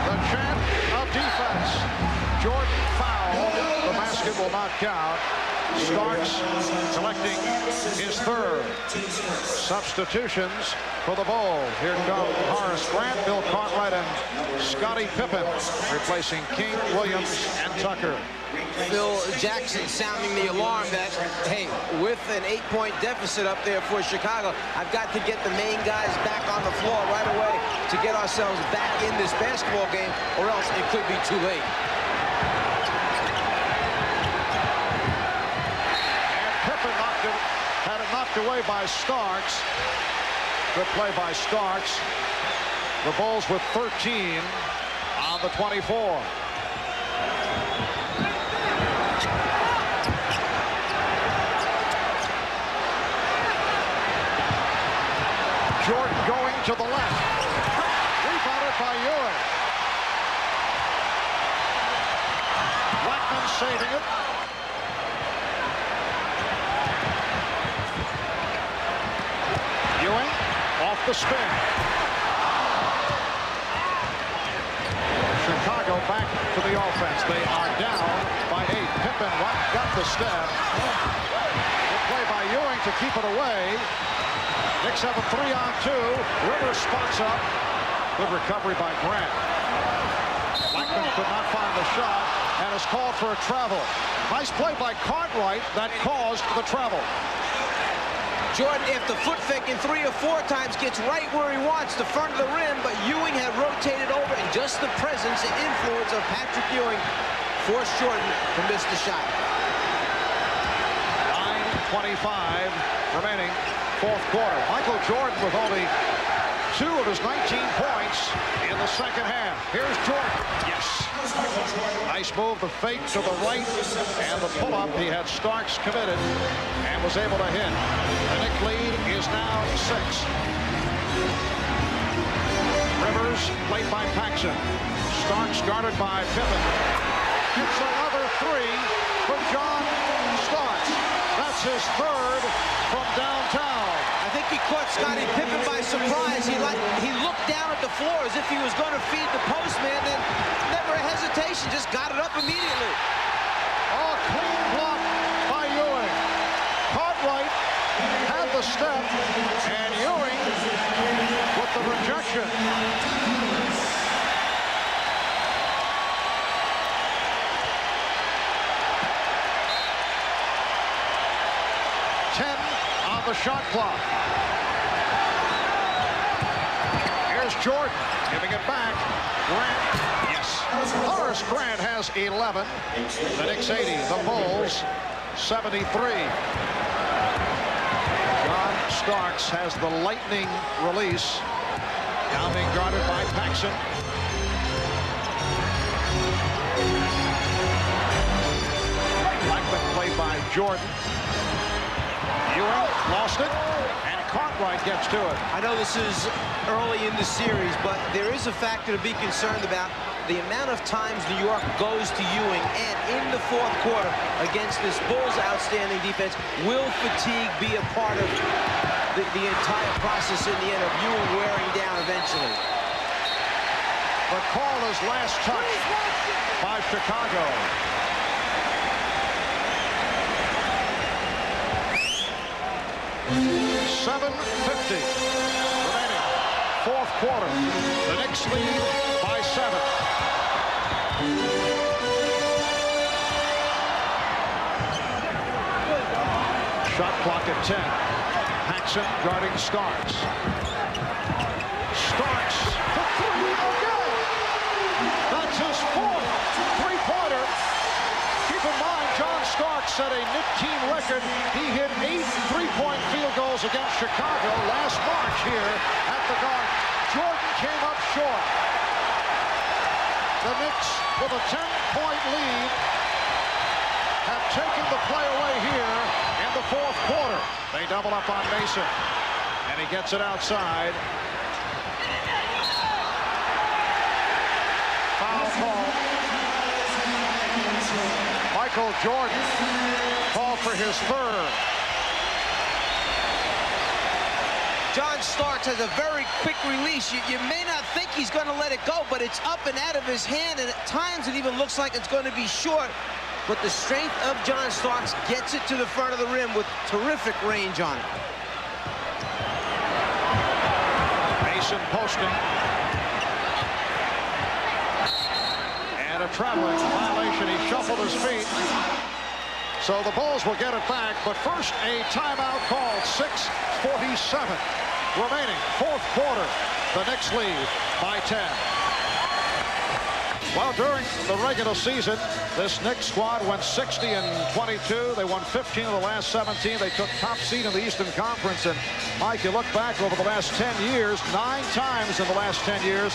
The champ of defense. Jordan foul. The basket will not count. Starks collecting his third. Substitutions for the Bulls. Here come Horace Grant, Bill Cartwright, and Scottie Pippen, replacing King, Williams, and Tucker. Phil Jackson sounding the alarm that, hey, with an 8-point deficit up there for Chicago, I've got to get the main guys back on the floor right away to get ourselves back in this basketball game, or else it could be too late. Had it knocked away by Starks. Good play by Starks. The Bulls with 13 on the 24. Jordan going to the left. Rebounded by Ewing. Blackman saving it. Ewing off the spin. Chicago back to the offense. They are down by 8. Pippen got the step. Good play by Ewing to keep it away. Knicks have a 3-on-2. Rivers spots up. Good recovery by Grant. Blackman could not find the shot and is called for a travel. Nice play by Cartwright that caused the travel. Jordan, after foot faking 3 or 4 times, gets right where he wants, the front of the rim, but Ewing had rotated over, and just the presence and influence of Patrick Ewing forced Jordan to miss the shot. 9:25 remaining, fourth quarter. Michael Jordan with only 2 of his 19 points in the second half. Here's Jordan. Yes. Nice move, the fake to the right, and the pull-up. He had Starks committed and was able to hit. The Knicks lead is now 6. Rivers played by Paxson. Starks guarded by Pippen. It's another 3 for John Starks. That's his third from downtown. I think he caught Scottie Pippen by surprise. He looked down at the floor as if he was going to feed the postman, then never a hesitation, just got it up immediately. Oh, clean block by Ewing. Cartwright had the step, and Ewing with the rejection. On the shot clock. Here's Jordan giving it back. Grant, yes. Horace Grant has 11. The Knicks 80. The Bulls 73. John Starks has the lightning release. Now being guarded by Paxson. Blackman played by Jordan. Ewing lost it, and Cartwright gets to it. I know this is early in the series, but there is a factor to be concerned about. The amount of times New York goes to Ewing, and in the fourth quarter against this Bulls' outstanding defense, will fatigue be a part of the entire process in the end of Ewing wearing down eventually? The call is last touch by Chicago. 7:50 remaining, fourth quarter. The Knicks lead by 7. Shot clock at 10. Paxson guarding Starks. Starks for 3 again. That's his 4th 3-pointer. Keep Starks set a Knicks team record. He hit 8 3-point field goals against Chicago last March here at the Garden. Jordan came up short. The Knicks, with a 10-point lead, have taken the play away here in the fourth quarter. They double up on Mason, and he gets it outside. Foul call. Michael Jordan called for his third. John Starks has a very quick release. You may not think he's going to let it go, but it's up and out of his hand, and at times it even looks like it's going to be short. But the strength of John Starks gets it to the front of the rim with terrific range on it. Mason posting. And a traveling violation. He shuffled his feet. So the Bulls will get it back, but first a timeout called. 6:47 remaining, fourth quarter. The Knicks lead by 10. Well, during the regular season, this Knicks squad went 60-22. They won 15 of the last 17. They took top seed in the Eastern Conference. And Mike, you look back over the last 10 years, 9 times in the last 10 years,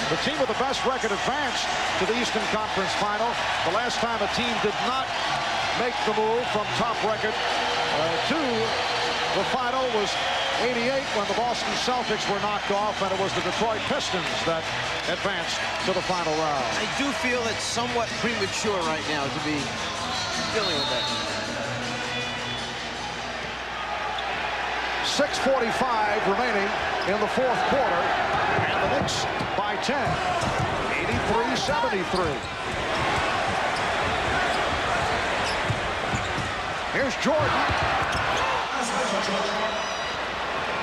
the team with the best record advanced to the Eastern Conference final. The last time a team did not make the move from top record to the final was 88 when the Boston Celtics were knocked off, and it was the Detroit Pistons that advanced to the final round. I do feel it's somewhat premature right now to be dealing with that. 6:45 remaining in the fourth quarter, and the Knicks by 10, 83-73. Here's Jordan.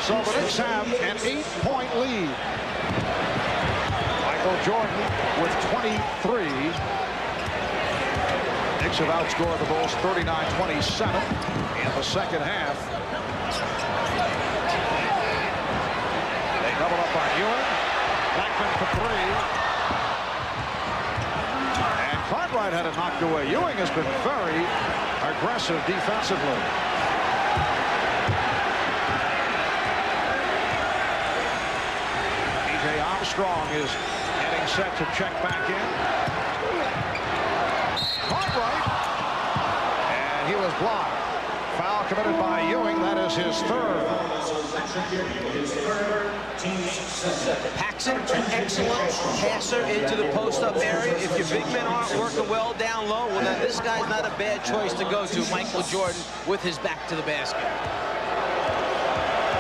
So the Knicks have an 8-point lead. Michael Jordan with 23. Knicks have outscored the Bulls 39-27 in the second half. They double up on Ewing. Blackman for three. And Cartwright had it knocked away. Ewing has been very aggressive defensively. Armstrong is getting set to check back in. Cartwright, and he was blocked. Foul committed by Ewing. That is his third. Paxson, an excellent passer into the post-up area. If your big men aren't working well down low, well, then this guy's not a bad choice to go to. Michael Jordan with his back to the basket.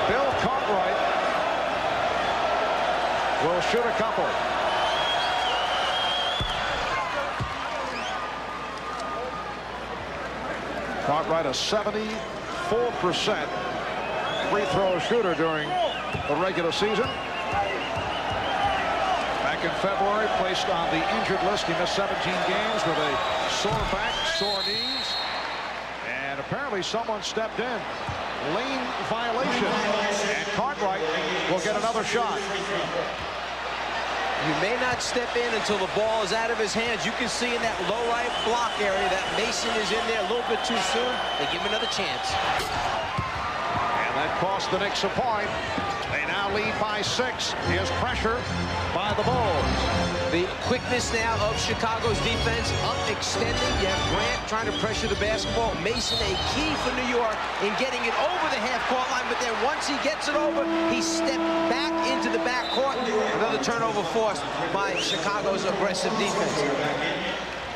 Bill Cartwright will shoot a couple. Cartwright, a 74% free throw shooter during the regular season. Back in February, placed on the injured list. He missed 17 games with a sore back, sore knees. And apparently someone stepped in. Lane violation. And Cartwright will get another shot. You may not step in until the ball is out of his hands. You can see in that low right block area that Mason is in there a little bit too soon. They give him another chance. And that cost the Knicks a point. They now lead by 6. Here's pressure by the Bulls. The quickness now of Chicago's defense, up extending. You have Grant trying to pressure the basketball. Mason, a key for New York in getting it over the half-court line, but then once he gets it over, he stepped back into the backcourt. Another turnover forced by Chicago's aggressive defense.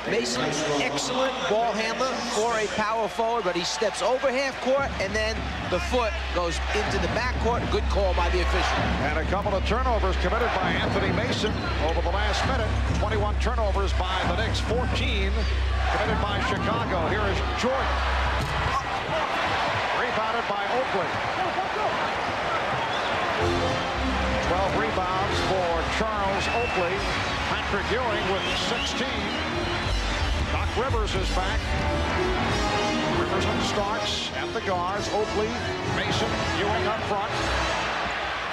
Mason, excellent ball handler for a power forward, but he steps over half court, and then the foot goes into the backcourt. Good call by the official. And a couple of turnovers committed by Anthony Mason over the last minute. 21 turnovers by the Knicks, 14 committed by Chicago. Here is Jordan. Rebounded by Oakley. 12 rebounds for Charles Oakley. Patrick Ewing with 16. Doc Rivers is back. Rivers and Starks at the guards. Oakley, Mason, Ewing up front.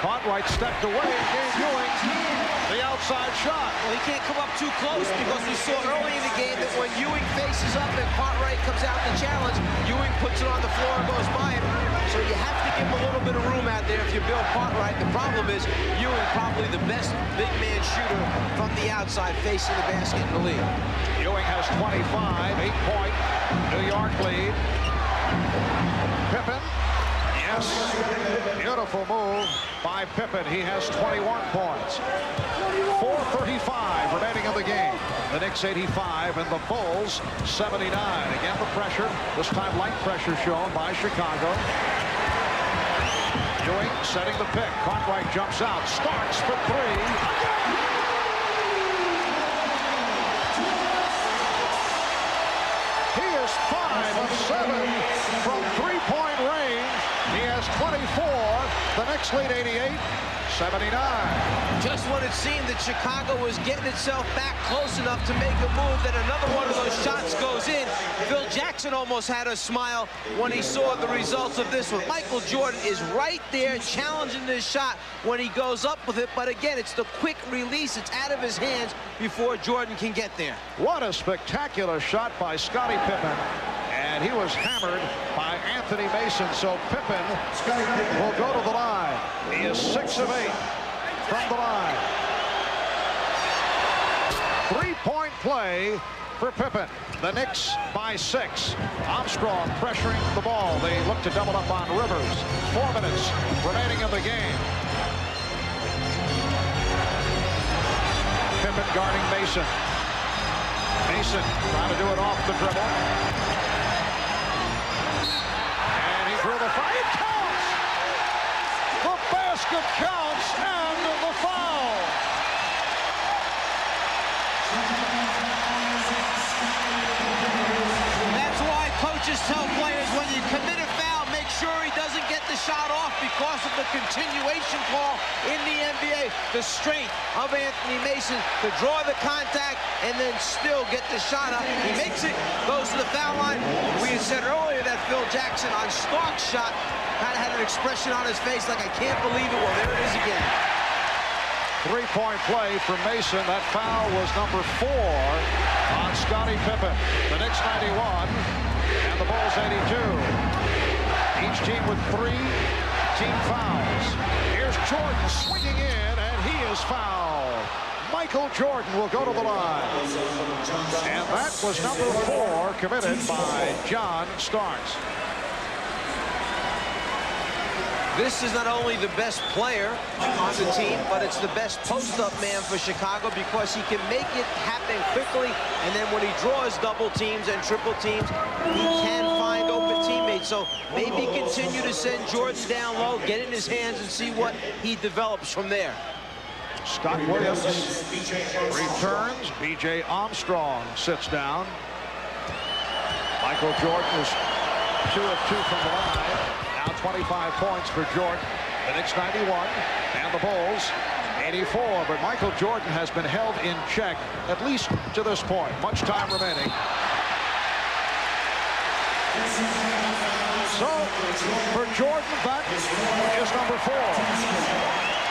Cartwright stepped away and gave Ewing the outside shot. Well, he can't come up too close because we saw early in the game that when Ewing faces up and Cartwright comes out to challenge, puts it on the floor and goes by him. So you have to give him a little bit of room out there if you're Bill Cartwright. The problem is Ewing, probably the best big man shooter from the outside facing the basket in the league. Ewing has 25, 8-point New York lead. Pippen, yes, beautiful move by Pippen. He has 21 points. 4:35 remaining in the game. The Knicks 85 and the Bulls 79. Again, the pressure, this time light pressure shown by Chicago. Ewing setting the pick. Cartwright jumps out. Starks for three. He is 5 of 7 from three-point range. He has 24. The Knicks lead 88-79. Just when it seemed that Chicago was getting itself back close enough to make a move, that another one of those shots goes in. Phil Jackson almost had a smile when he saw the results of this one. Michael Jordan is right there challenging this shot when he goes up with it, but again, it's the quick release. It's out of his hands before Jordan can get there. What a spectacular shot by Scottie Pippen. And he was hammered by Anthony Mason, so Pippen will go to the line. He is 6 of 8 from the line. Three-point play for Pippen. The Knicks by 6. Armstrong pressuring the ball. They look to double up on Rivers. 4 minutes remaining in the game. Pippen guarding Mason. Mason trying to do it off the dribble. Through the foul. It counts! The basket counts and the foul. That's why coaches tell players when you commit a foul, make sure he doesn't get the shot off because of the continuation call in the NBA. The strength of Anthony Mason to draw the contact and then still get the shot up. He makes it, goes to the foul line. We had said earlier that Phil Jackson on Stark's shot kind of had an expression on his face like, I can't believe it. Well, there it is again. Three-point play for Mason. That foul was number 4 on Scottie Pippen. The Knicks 91 and the Bulls 82. Each team with 3 team fouls. Here's Jordan swinging in, and he is fouled. Michael Jordan will go to the line. And that was number 4 committed by John Starks. This is not only the best player on the team, but it's the best post-up man for Chicago because he can make it happen quickly, and then when he draws double teams and triple teams, he can find open teammates. So maybe continue to send Jordan down low, get in his hands, and see what he develops from there. Scott Williams returns. B.J. Armstrong sits down. Michael Jordan is 2 of 2 from the line. Now 25 points for Jordan. The Knicks 91 and the Bulls 84. But Michael Jordan has been held in check, at least to this point. Much time remaining. So for Jordan, that is number 4.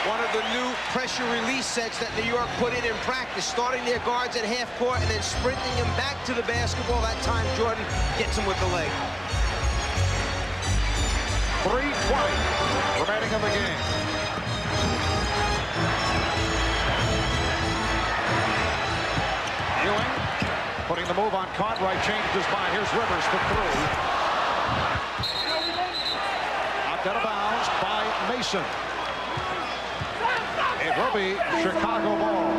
One of the new pressure release sets that New York put in practice, starting their guards at half court and then sprinting them back to the basketball. That time Jordan gets him with the leg. 3:20 remaining in the game. Ewing putting the move on Cartwright, changed his mind. Here's Rivers for 3. Knocked out of bounds by Mason. It will be Chicago ball.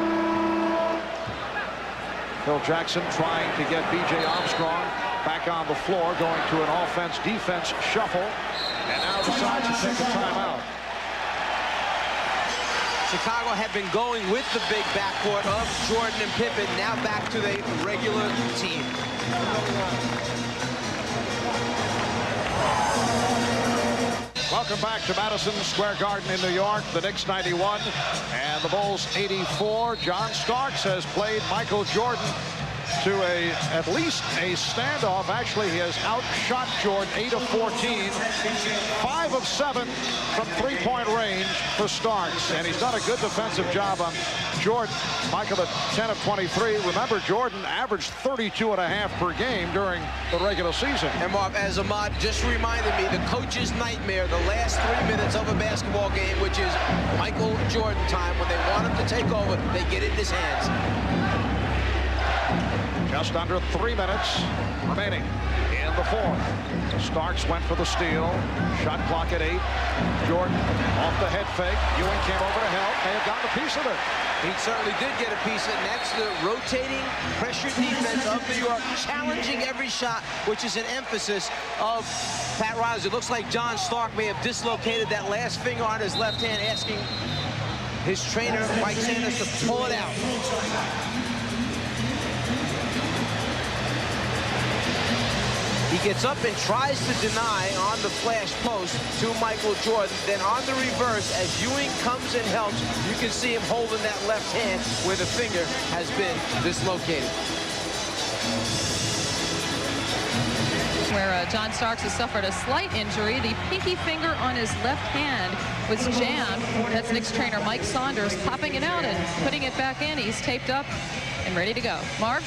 Phil Jackson trying to get B.J. Armstrong back on the floor, going to an offense-defense shuffle, and now decides to take a timeout. Chicago had been going with the big backcourt of Jordan and Pippen, now back to the regular team. Welcome back to Madison Square Garden in New York. The Knicks 91 and the Bulls 84. John Starks has played Michael Jordan to at least a standoff. Actually, he has outshot Jordan 8 of 14, 5 of 7 from three-point range for Starks, and he's done a good defensive job on Jordan. Michael at 10 of 23. Remember, Jordan averaged 32.5 per game during the regular season. And Mark, as Ahmad just reminded me, the coach's nightmare, the last 3 minutes of a basketball game, which is Michael Jordan time. When they want him to take over, they get it in his hands. Just under 3 minutes remaining in the fourth. Starks went for the steal. Shot clock at 8. Jordan off the head fake. Ewing came over to help. May have gotten a piece of it. He certainly did get a piece of it, and that's the rotating pressure defense of New York, challenging every shot, which is an emphasis of Pat Riley's. It looks like John Stark may have dislocated that last finger on his left hand, asking his trainer, Mike Sanders, to pull it out. He gets up and tries to deny on the flash post to Michael Jordan. Then on the reverse, as Ewing comes and helps, you can see him holding that left hand where the finger has been dislocated. Where John Starks has suffered a slight injury. The pinky finger on his left hand was jammed. That's Knicks trainer Mike Saunders popping it out and putting it back in. He's taped up and ready to go. Mark?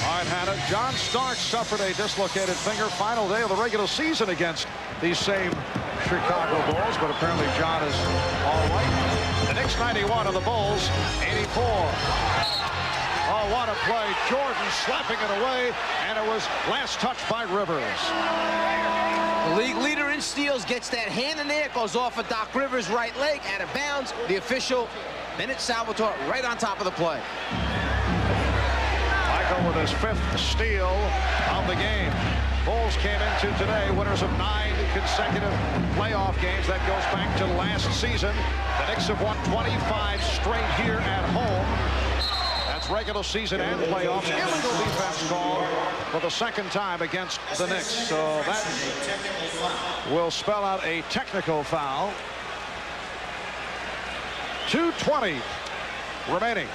All right, Hannah. John Starks suffered a dislocated finger. Final day of the regular season against these same Chicago Bulls, but apparently John is all right. The Knicks 91 and the Bulls 84. Oh, what a play. Jordan slapping it away, and it was last touched by Rivers. The league leader in steals gets that hand in there, goes off of Doc Rivers' right leg, out of bounds. The official, Bennett Salvatore, right on top of the play. Michael with his 5th steal of the game. Bulls came into today winners of 9 consecutive playoff games. That goes back to last season. The Knicks have won 25 straight here at home. That's regular season and playoffs. Illegal defense call for the second time against the Knicks. So that will spell out a technical foul. 2:20 remaining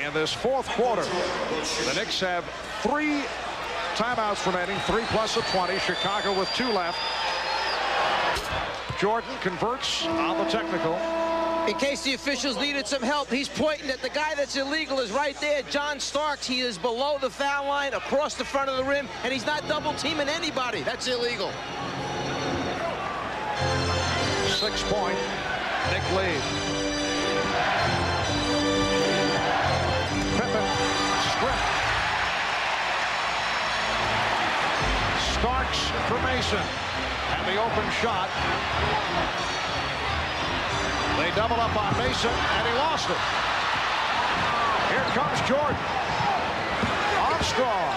in this fourth quarter. The Knicks have 3 timeouts remaining, 3 plus of 20. Chicago with 2 left. Jordan converts on the technical. In case the officials needed some help, he's pointing at the guy that's illegal is right there, John Starks. He is below the foul line, across the front of the rim, and he's not double teaming anybody. That's illegal. 6-point Knick lead. Pippen, strip. Starks for Mason. And the open shot. They double up on Mason, and he lost it. Here comes Jordan. Armstrong.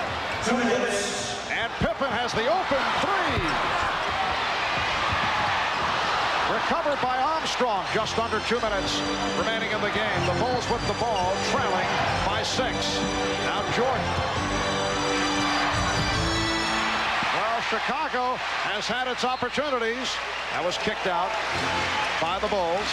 And Pippen has the open 3. Recovered by Armstrong. Just under 2 minutes remaining in the game. The Bulls with the ball, trailing by 6. Now Jordan. Well, Chicago has had its opportunities. That was kicked out by the Bulls.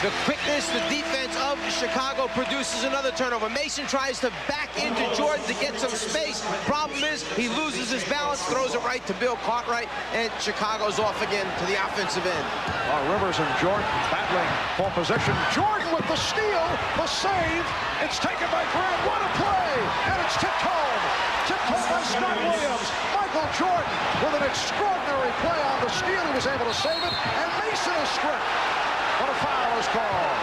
The quickness, the defense of Chicago produces another turnover. Mason tries to back into Jordan to get some space. Problem is, he loses his balance, throws it right to Bill Cartwright, and Chicago's off again to the offensive end. Rivers and Jordan battling for position. Jordan with the steal, the save. It's taken by Grant. What a play! And it's tipped home. Tipped home by Scott Williams. Michael Jordan with an extraordinary play on the steal. He was able to save it, and Mason is stripped. But a foul is called.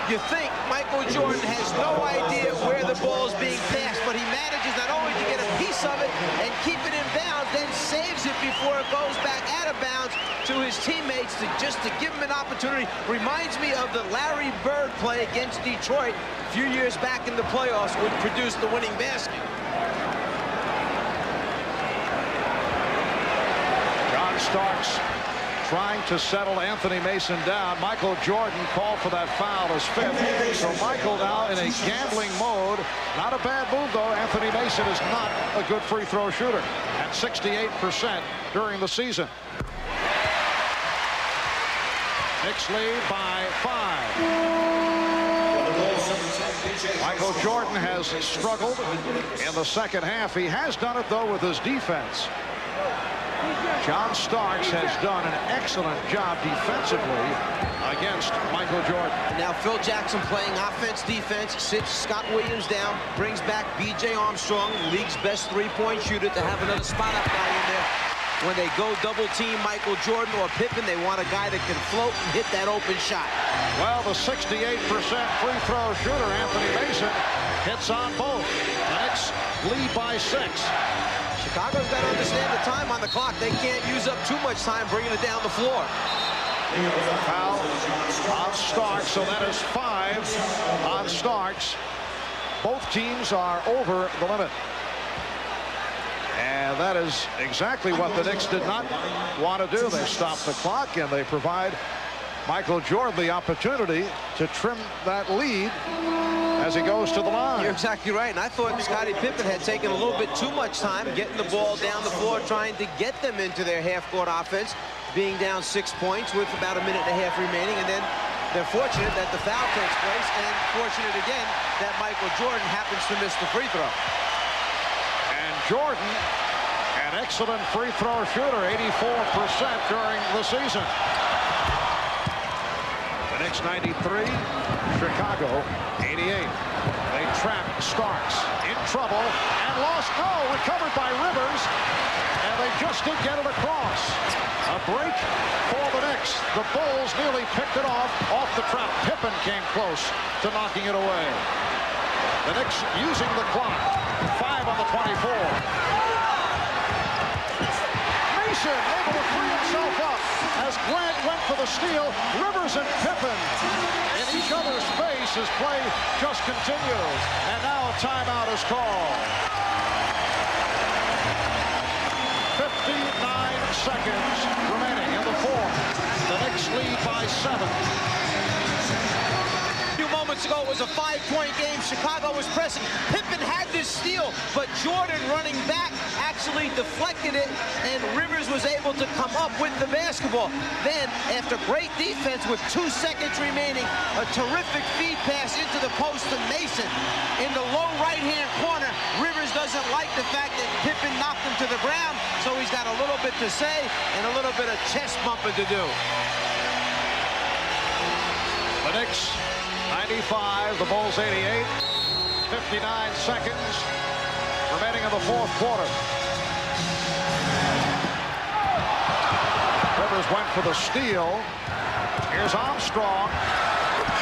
You think Michael Jordan has no idea where the ball is being passed, but he manages not only to get a piece of it and keep it in bounds, then saves it before it goes back out of bounds to his teammates just to give him an opportunity. Reminds me of the Larry Bird play against Detroit a few years back in the playoffs, which produced the winning basket. John Starks trying to settle Anthony Mason down. Michael Jordan called for that foul as 5th. So Michael now in a gambling mode. Not a bad move, though. Anthony Mason is not a good free throw shooter at 68% during the season. Knicks lead by 5. Michael Jordan has struggled in the second half. He has done it, though, with his defense. John Starks has done an excellent job defensively against Michael Jordan. Now Phil Jackson playing offense, defense, sits Scott Williams down, brings back B.J. Armstrong, league's best three-point shooter, to have another spot-up guy in there. When they go double-team Michael Jordan or Pippen, they want a guy that can float and hit that open shot. Well, the 68% free throw shooter, Anthony Mason, hits on both. The Knicks lead by 6. Chicago's got to understand the time on the clock. They can't use up too much time bringing it down the floor. Foul on Starks, so that is 5 on Starks. Both teams are over the limit. And that is exactly what the Knicks did not want to do. They stop the clock and they provide Michael Jordan the opportunity to trim that lead as he goes to the line. You're exactly right. And I thought Scottie Pippen had taken a little bit too much time getting the ball down the floor, trying to get them into their half-court offense, being down 6 points with about a minute and a half remaining. And then they're fortunate that the foul takes place, and fortunate again that Michael Jordan happens to miss the free throw. And Jordan, an excellent free throw shooter, 84% during the season. The Knicks 93, Chicago 88. They trap Starks in trouble and lost. No, recovered by Rivers, and they just did get it across. A break for the Knicks. The Bulls nearly picked it off the trap. Pippen came close to knocking it away. The Knicks using the clock. 5 on the 24. Mason able to free himself up as Grant went for the steal. Rivers and Pippen in each other's face as play just continues. And now a timeout is called. 59 seconds remaining in the fourth. The Knicks lead by 7. Moments ago, it was a 5-point game. Chicago was pressing. Pippen had this steal, but Jordan running back actually deflected it, and Rivers was able to come up with the basketball. Then, after great defense with 2 seconds remaining, a terrific feed pass into the post to Mason. In the low right-hand corner, Rivers doesn't like the fact that Pippen knocked him to the ground, so he's got a little bit to say and a little bit of chest bumping to do. The Knicks 95, the Bulls 88. 59 seconds remaining in the fourth quarter. Rivers went for the steal. Here's Armstrong.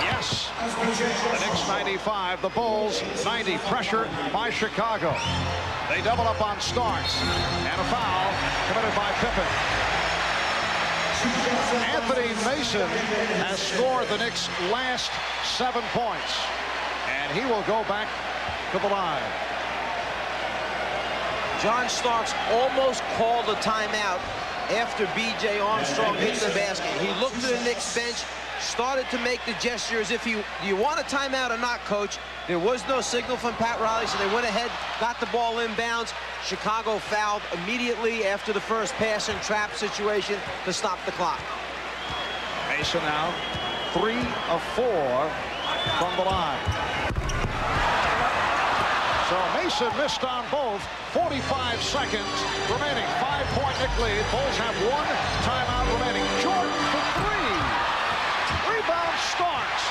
Yes. The Knicks 95, the Bulls 90. Pressure by Chicago. They double up on Starks. And a foul committed by Pippen. Anthony Mason has scored the Knicks' last 7 points, and he will go back to the line. John Starks almost called a timeout after B.J. Armstrong hit the basket. He looked to the Knicks bench, started to make the gesture as if do you want a timeout or not, coach? There was no signal from Pat Riley, so they went ahead, got the ball inbounds. Chicago fouled immediately after the first pass and trap situation to stop the clock. Mason now 3 of 4 from the line. So Mason missed on both. 45 seconds remaining. 5-point Knick lead. Bulls have 1 timeout remaining. Jordan for 3. Rebound Starks.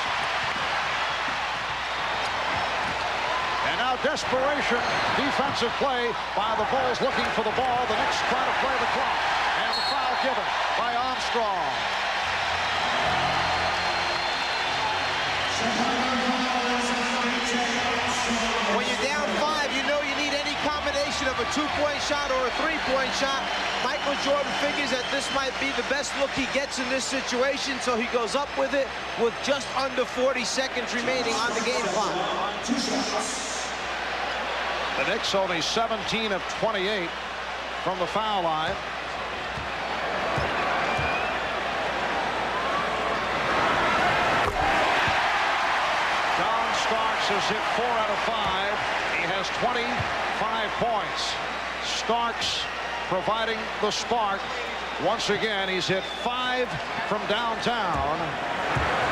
And now desperation, defensive play by the Bulls looking for the ball. The Knicks try to play the clock. And the foul given by Armstrong. When you're down 5, you know you need any combination of a 2-point shot or a 3-point shot. Michael Jordan figures that this might be the best look he gets in this situation, so he goes up with it with just under 40 seconds remaining on the game clock. The Knicks only 17 of 28 from the foul line. John Starks has hit 4 out of 5. He has 25 points. Starks providing the spark. Once again, he's hit 5 from downtown,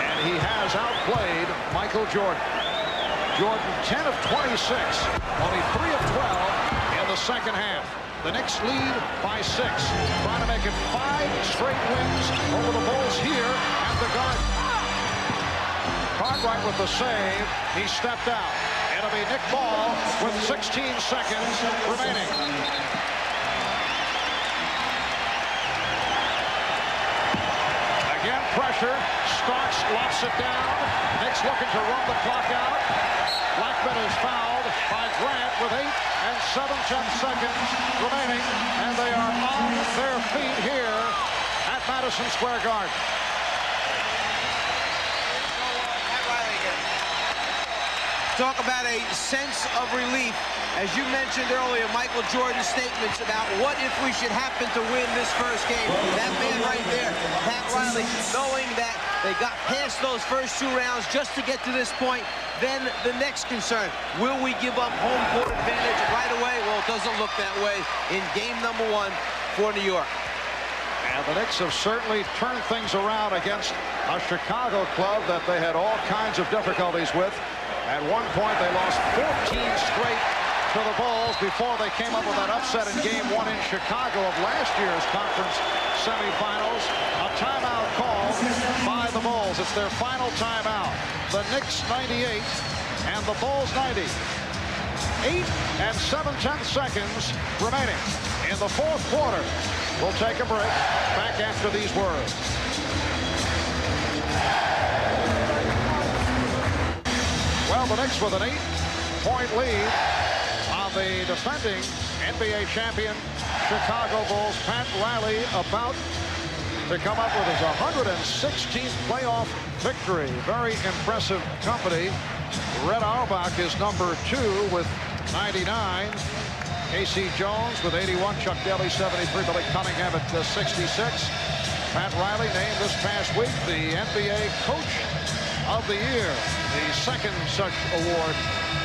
and he has outplayed Michael Jordan. Jordan 10 of 26, only 3 of 12 in the second half. The Knicks lead by 6. Trying to make it 5 straight wins over the Bulls here at the Garden. Cartwright with the save. He stepped out. It'll be Nick Ball with 16 seconds remaining. Again, pressure. Starks locks it down. Knicks looking to run the clock out. Blackman is fouled by Grant with 8 and 7/10 seconds remaining. And they are on their feet here at Madison Square Garden. Talk about a sense of relief. As you mentioned earlier, Michael Jordan's statements about what if we should happen to win this first game. That man right there, Pat Riley, knowing that they got past those first 2 rounds just to get to this point. Then the next concern, will we give up home court advantage right away? Well, it doesn't look that way in game number 1 for New York. And the Knicks have certainly turned things around against a Chicago club that they had all kinds of difficulties with. At one point, they lost 14 straight to the Bulls before they came up with that upset in Game 1 in Chicago of last year's conference semifinals. A timeout call by the Bulls. It's their final timeout. The Knicks 98 and the Bulls 90. 8 and 7/10 seconds remaining in the 4th quarter. We'll take a break. Back after these words. Well, the Knicks with an 8-point lead on the defending NBA champion Chicago Bulls. Pat Riley about to come up with his 116th playoff victory. Very impressive company. Red Auerbach is number 2 with 99. A.C. Jones with 81. Chuck Daly 73. Billy Cunningham at 66. Pat Riley named this past week the NBA Coach of the Year. The second such award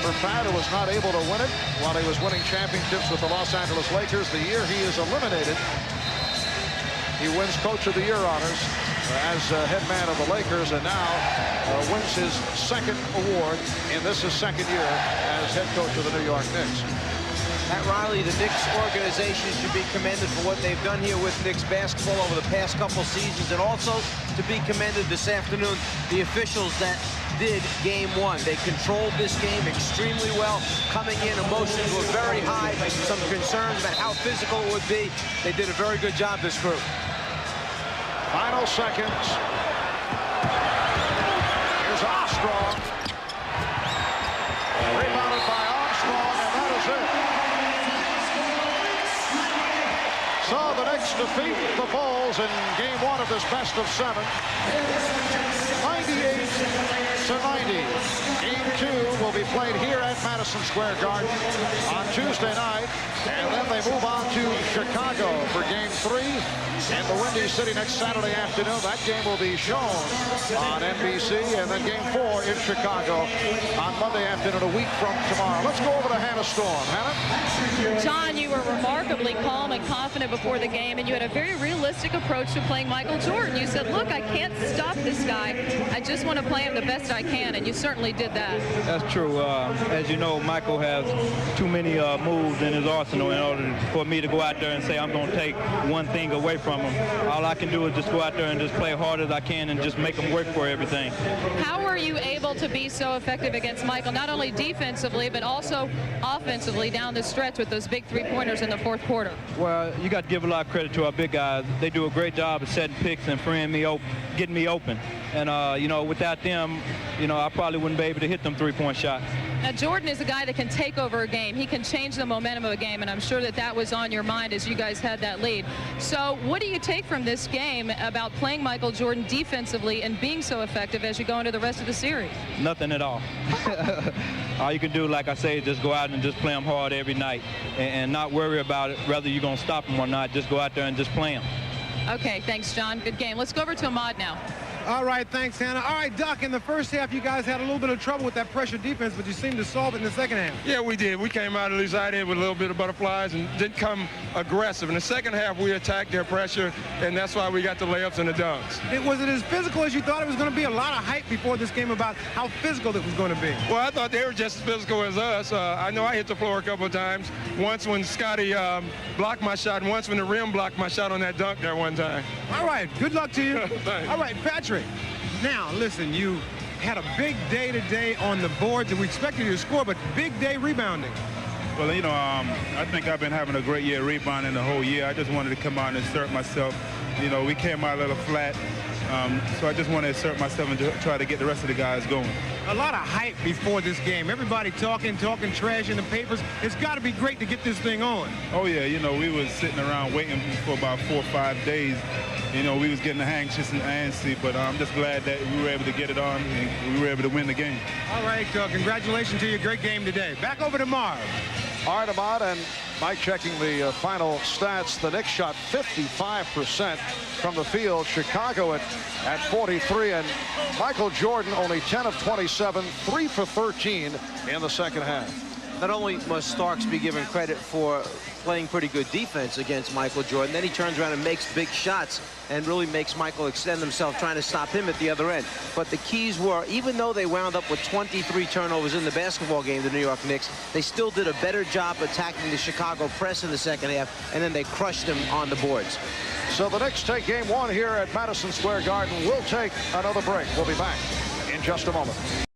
for Pat, who was not able to win it while he was winning championships with the Los Angeles Lakers. The year he is eliminated, he wins Coach of the Year honors as head man of the Lakers, and now wins his second award in his second year as head coach of the New York Knicks. Pat Riley, the Knicks organization should be commended for what they've done here with Knicks basketball over the past couple seasons, and also to be commended this afternoon, the officials that did Game 1. They controlled this game extremely well, coming in. Emotions were very high, some concerns about how physical it would be. They did a very good job, this group. Final seconds. Here's Armstrong. Rebounded by Armstrong, and that is it. So the Knicks defeat the Bulls in Game 1 of this best of 7. 98-90. Game 2 will be played here at Madison Square Garden on Tuesday night, and then they move on to Chicago for Game 3 in the Windy City next Saturday afternoon. That game will be shown on NBC, and then Game 4 in Chicago on Monday afternoon, a week from tomorrow. Let's go over to Hannah Storm. Hannah? John, you were remarkably calm and confident before the game, and you had a very realistic approach to playing Michael Jordan. You said, look, I can't stop this guy. I just want to play him the best I can, and you certainly did that. That's true. As you know, Michael has too many moves in his arsenal in order for me to go out there and say I'm going to take one thing away from him. All I can do is just go out there and just play hard as I can and just make him work for everything. How were you able to be so effective against Michael, not only defensively, but also offensively down the stretch with those big three-pointers in the 4th quarter? Well, you got to give a lot of credit to our big guys. They do a great job of setting picks and freeing me open, getting me open. And, you know, without them, you know, I probably wouldn't be able to hit them three-point shots. Now, Jordan is a guy that can take over a game. He can change the momentum of a game, and I'm sure that that was on your mind as you guys had that lead. So what do you take from this game about playing Michael Jordan defensively and being so effective as you go into the rest of the series? Nothing at all. All you can do, like I say, is just go out and just play him hard every night and not worry about it, whether you're going to stop him or not. Just go out there and just play him. Okay, thanks, John. Good game. Let's go over to Ahmad now. All right, thanks, Hannah. All right, Doc, in the first half, you guys had a little bit of trouble with that pressure defense, but you seemed to solve it in the second half. Yeah, we did. We came out of the side with a little bit of butterflies and didn't come aggressive. In the second half, we attacked their pressure, and that's why we got the layups and the dunks. Was it as physical as you thought it was going to be? A lot of hype before this game about how physical it was going to be. Well, I thought they were just as physical as us. I know I hit the floor a couple of times. Once when Scotty blocked my shot, and once when the rim blocked my shot on that dunk there one time. All right, good luck to you. All right, Patrick. Now, listen, you had a big day today on the boards, and we expected you to score, but big day rebounding. Well, you know, I think I've been having a great year rebounding the whole year. I just wanted to come out and assert myself. You know, we came out a little flat, so I just want to assert myself and try to get the rest of the guys going. A lot of hype before this game. Everybody talking trash in the papers. It's got to be great to get this thing on. Oh, yeah. You know, we was sitting around waiting for about 4 or 5 days. You know, we was getting anxious and antsy, but I'm just glad that we were able to get it on and we were able to win the game. All right, congratulations to your great game today. Back over to Marv. All right, Ahmad, and Mike checking the final stats. The Knicks shot 55% from the field. Chicago at 43, and Michael Jordan only 10 of 27, 3 for 13 in the second half. Not only must Starks be given credit for playing pretty good defense against Michael Jordan, then he turns around and makes big shots and really makes Michael extend himself, trying to stop him at the other end. But the keys were, even though they wound up with 23 turnovers in the basketball game, the New York Knicks, they still did a better job attacking the Chicago press in the second half, and then they crushed them on the boards. So the Knicks take game one here at Madison Square Garden. We'll take another break. We'll be back in just a moment.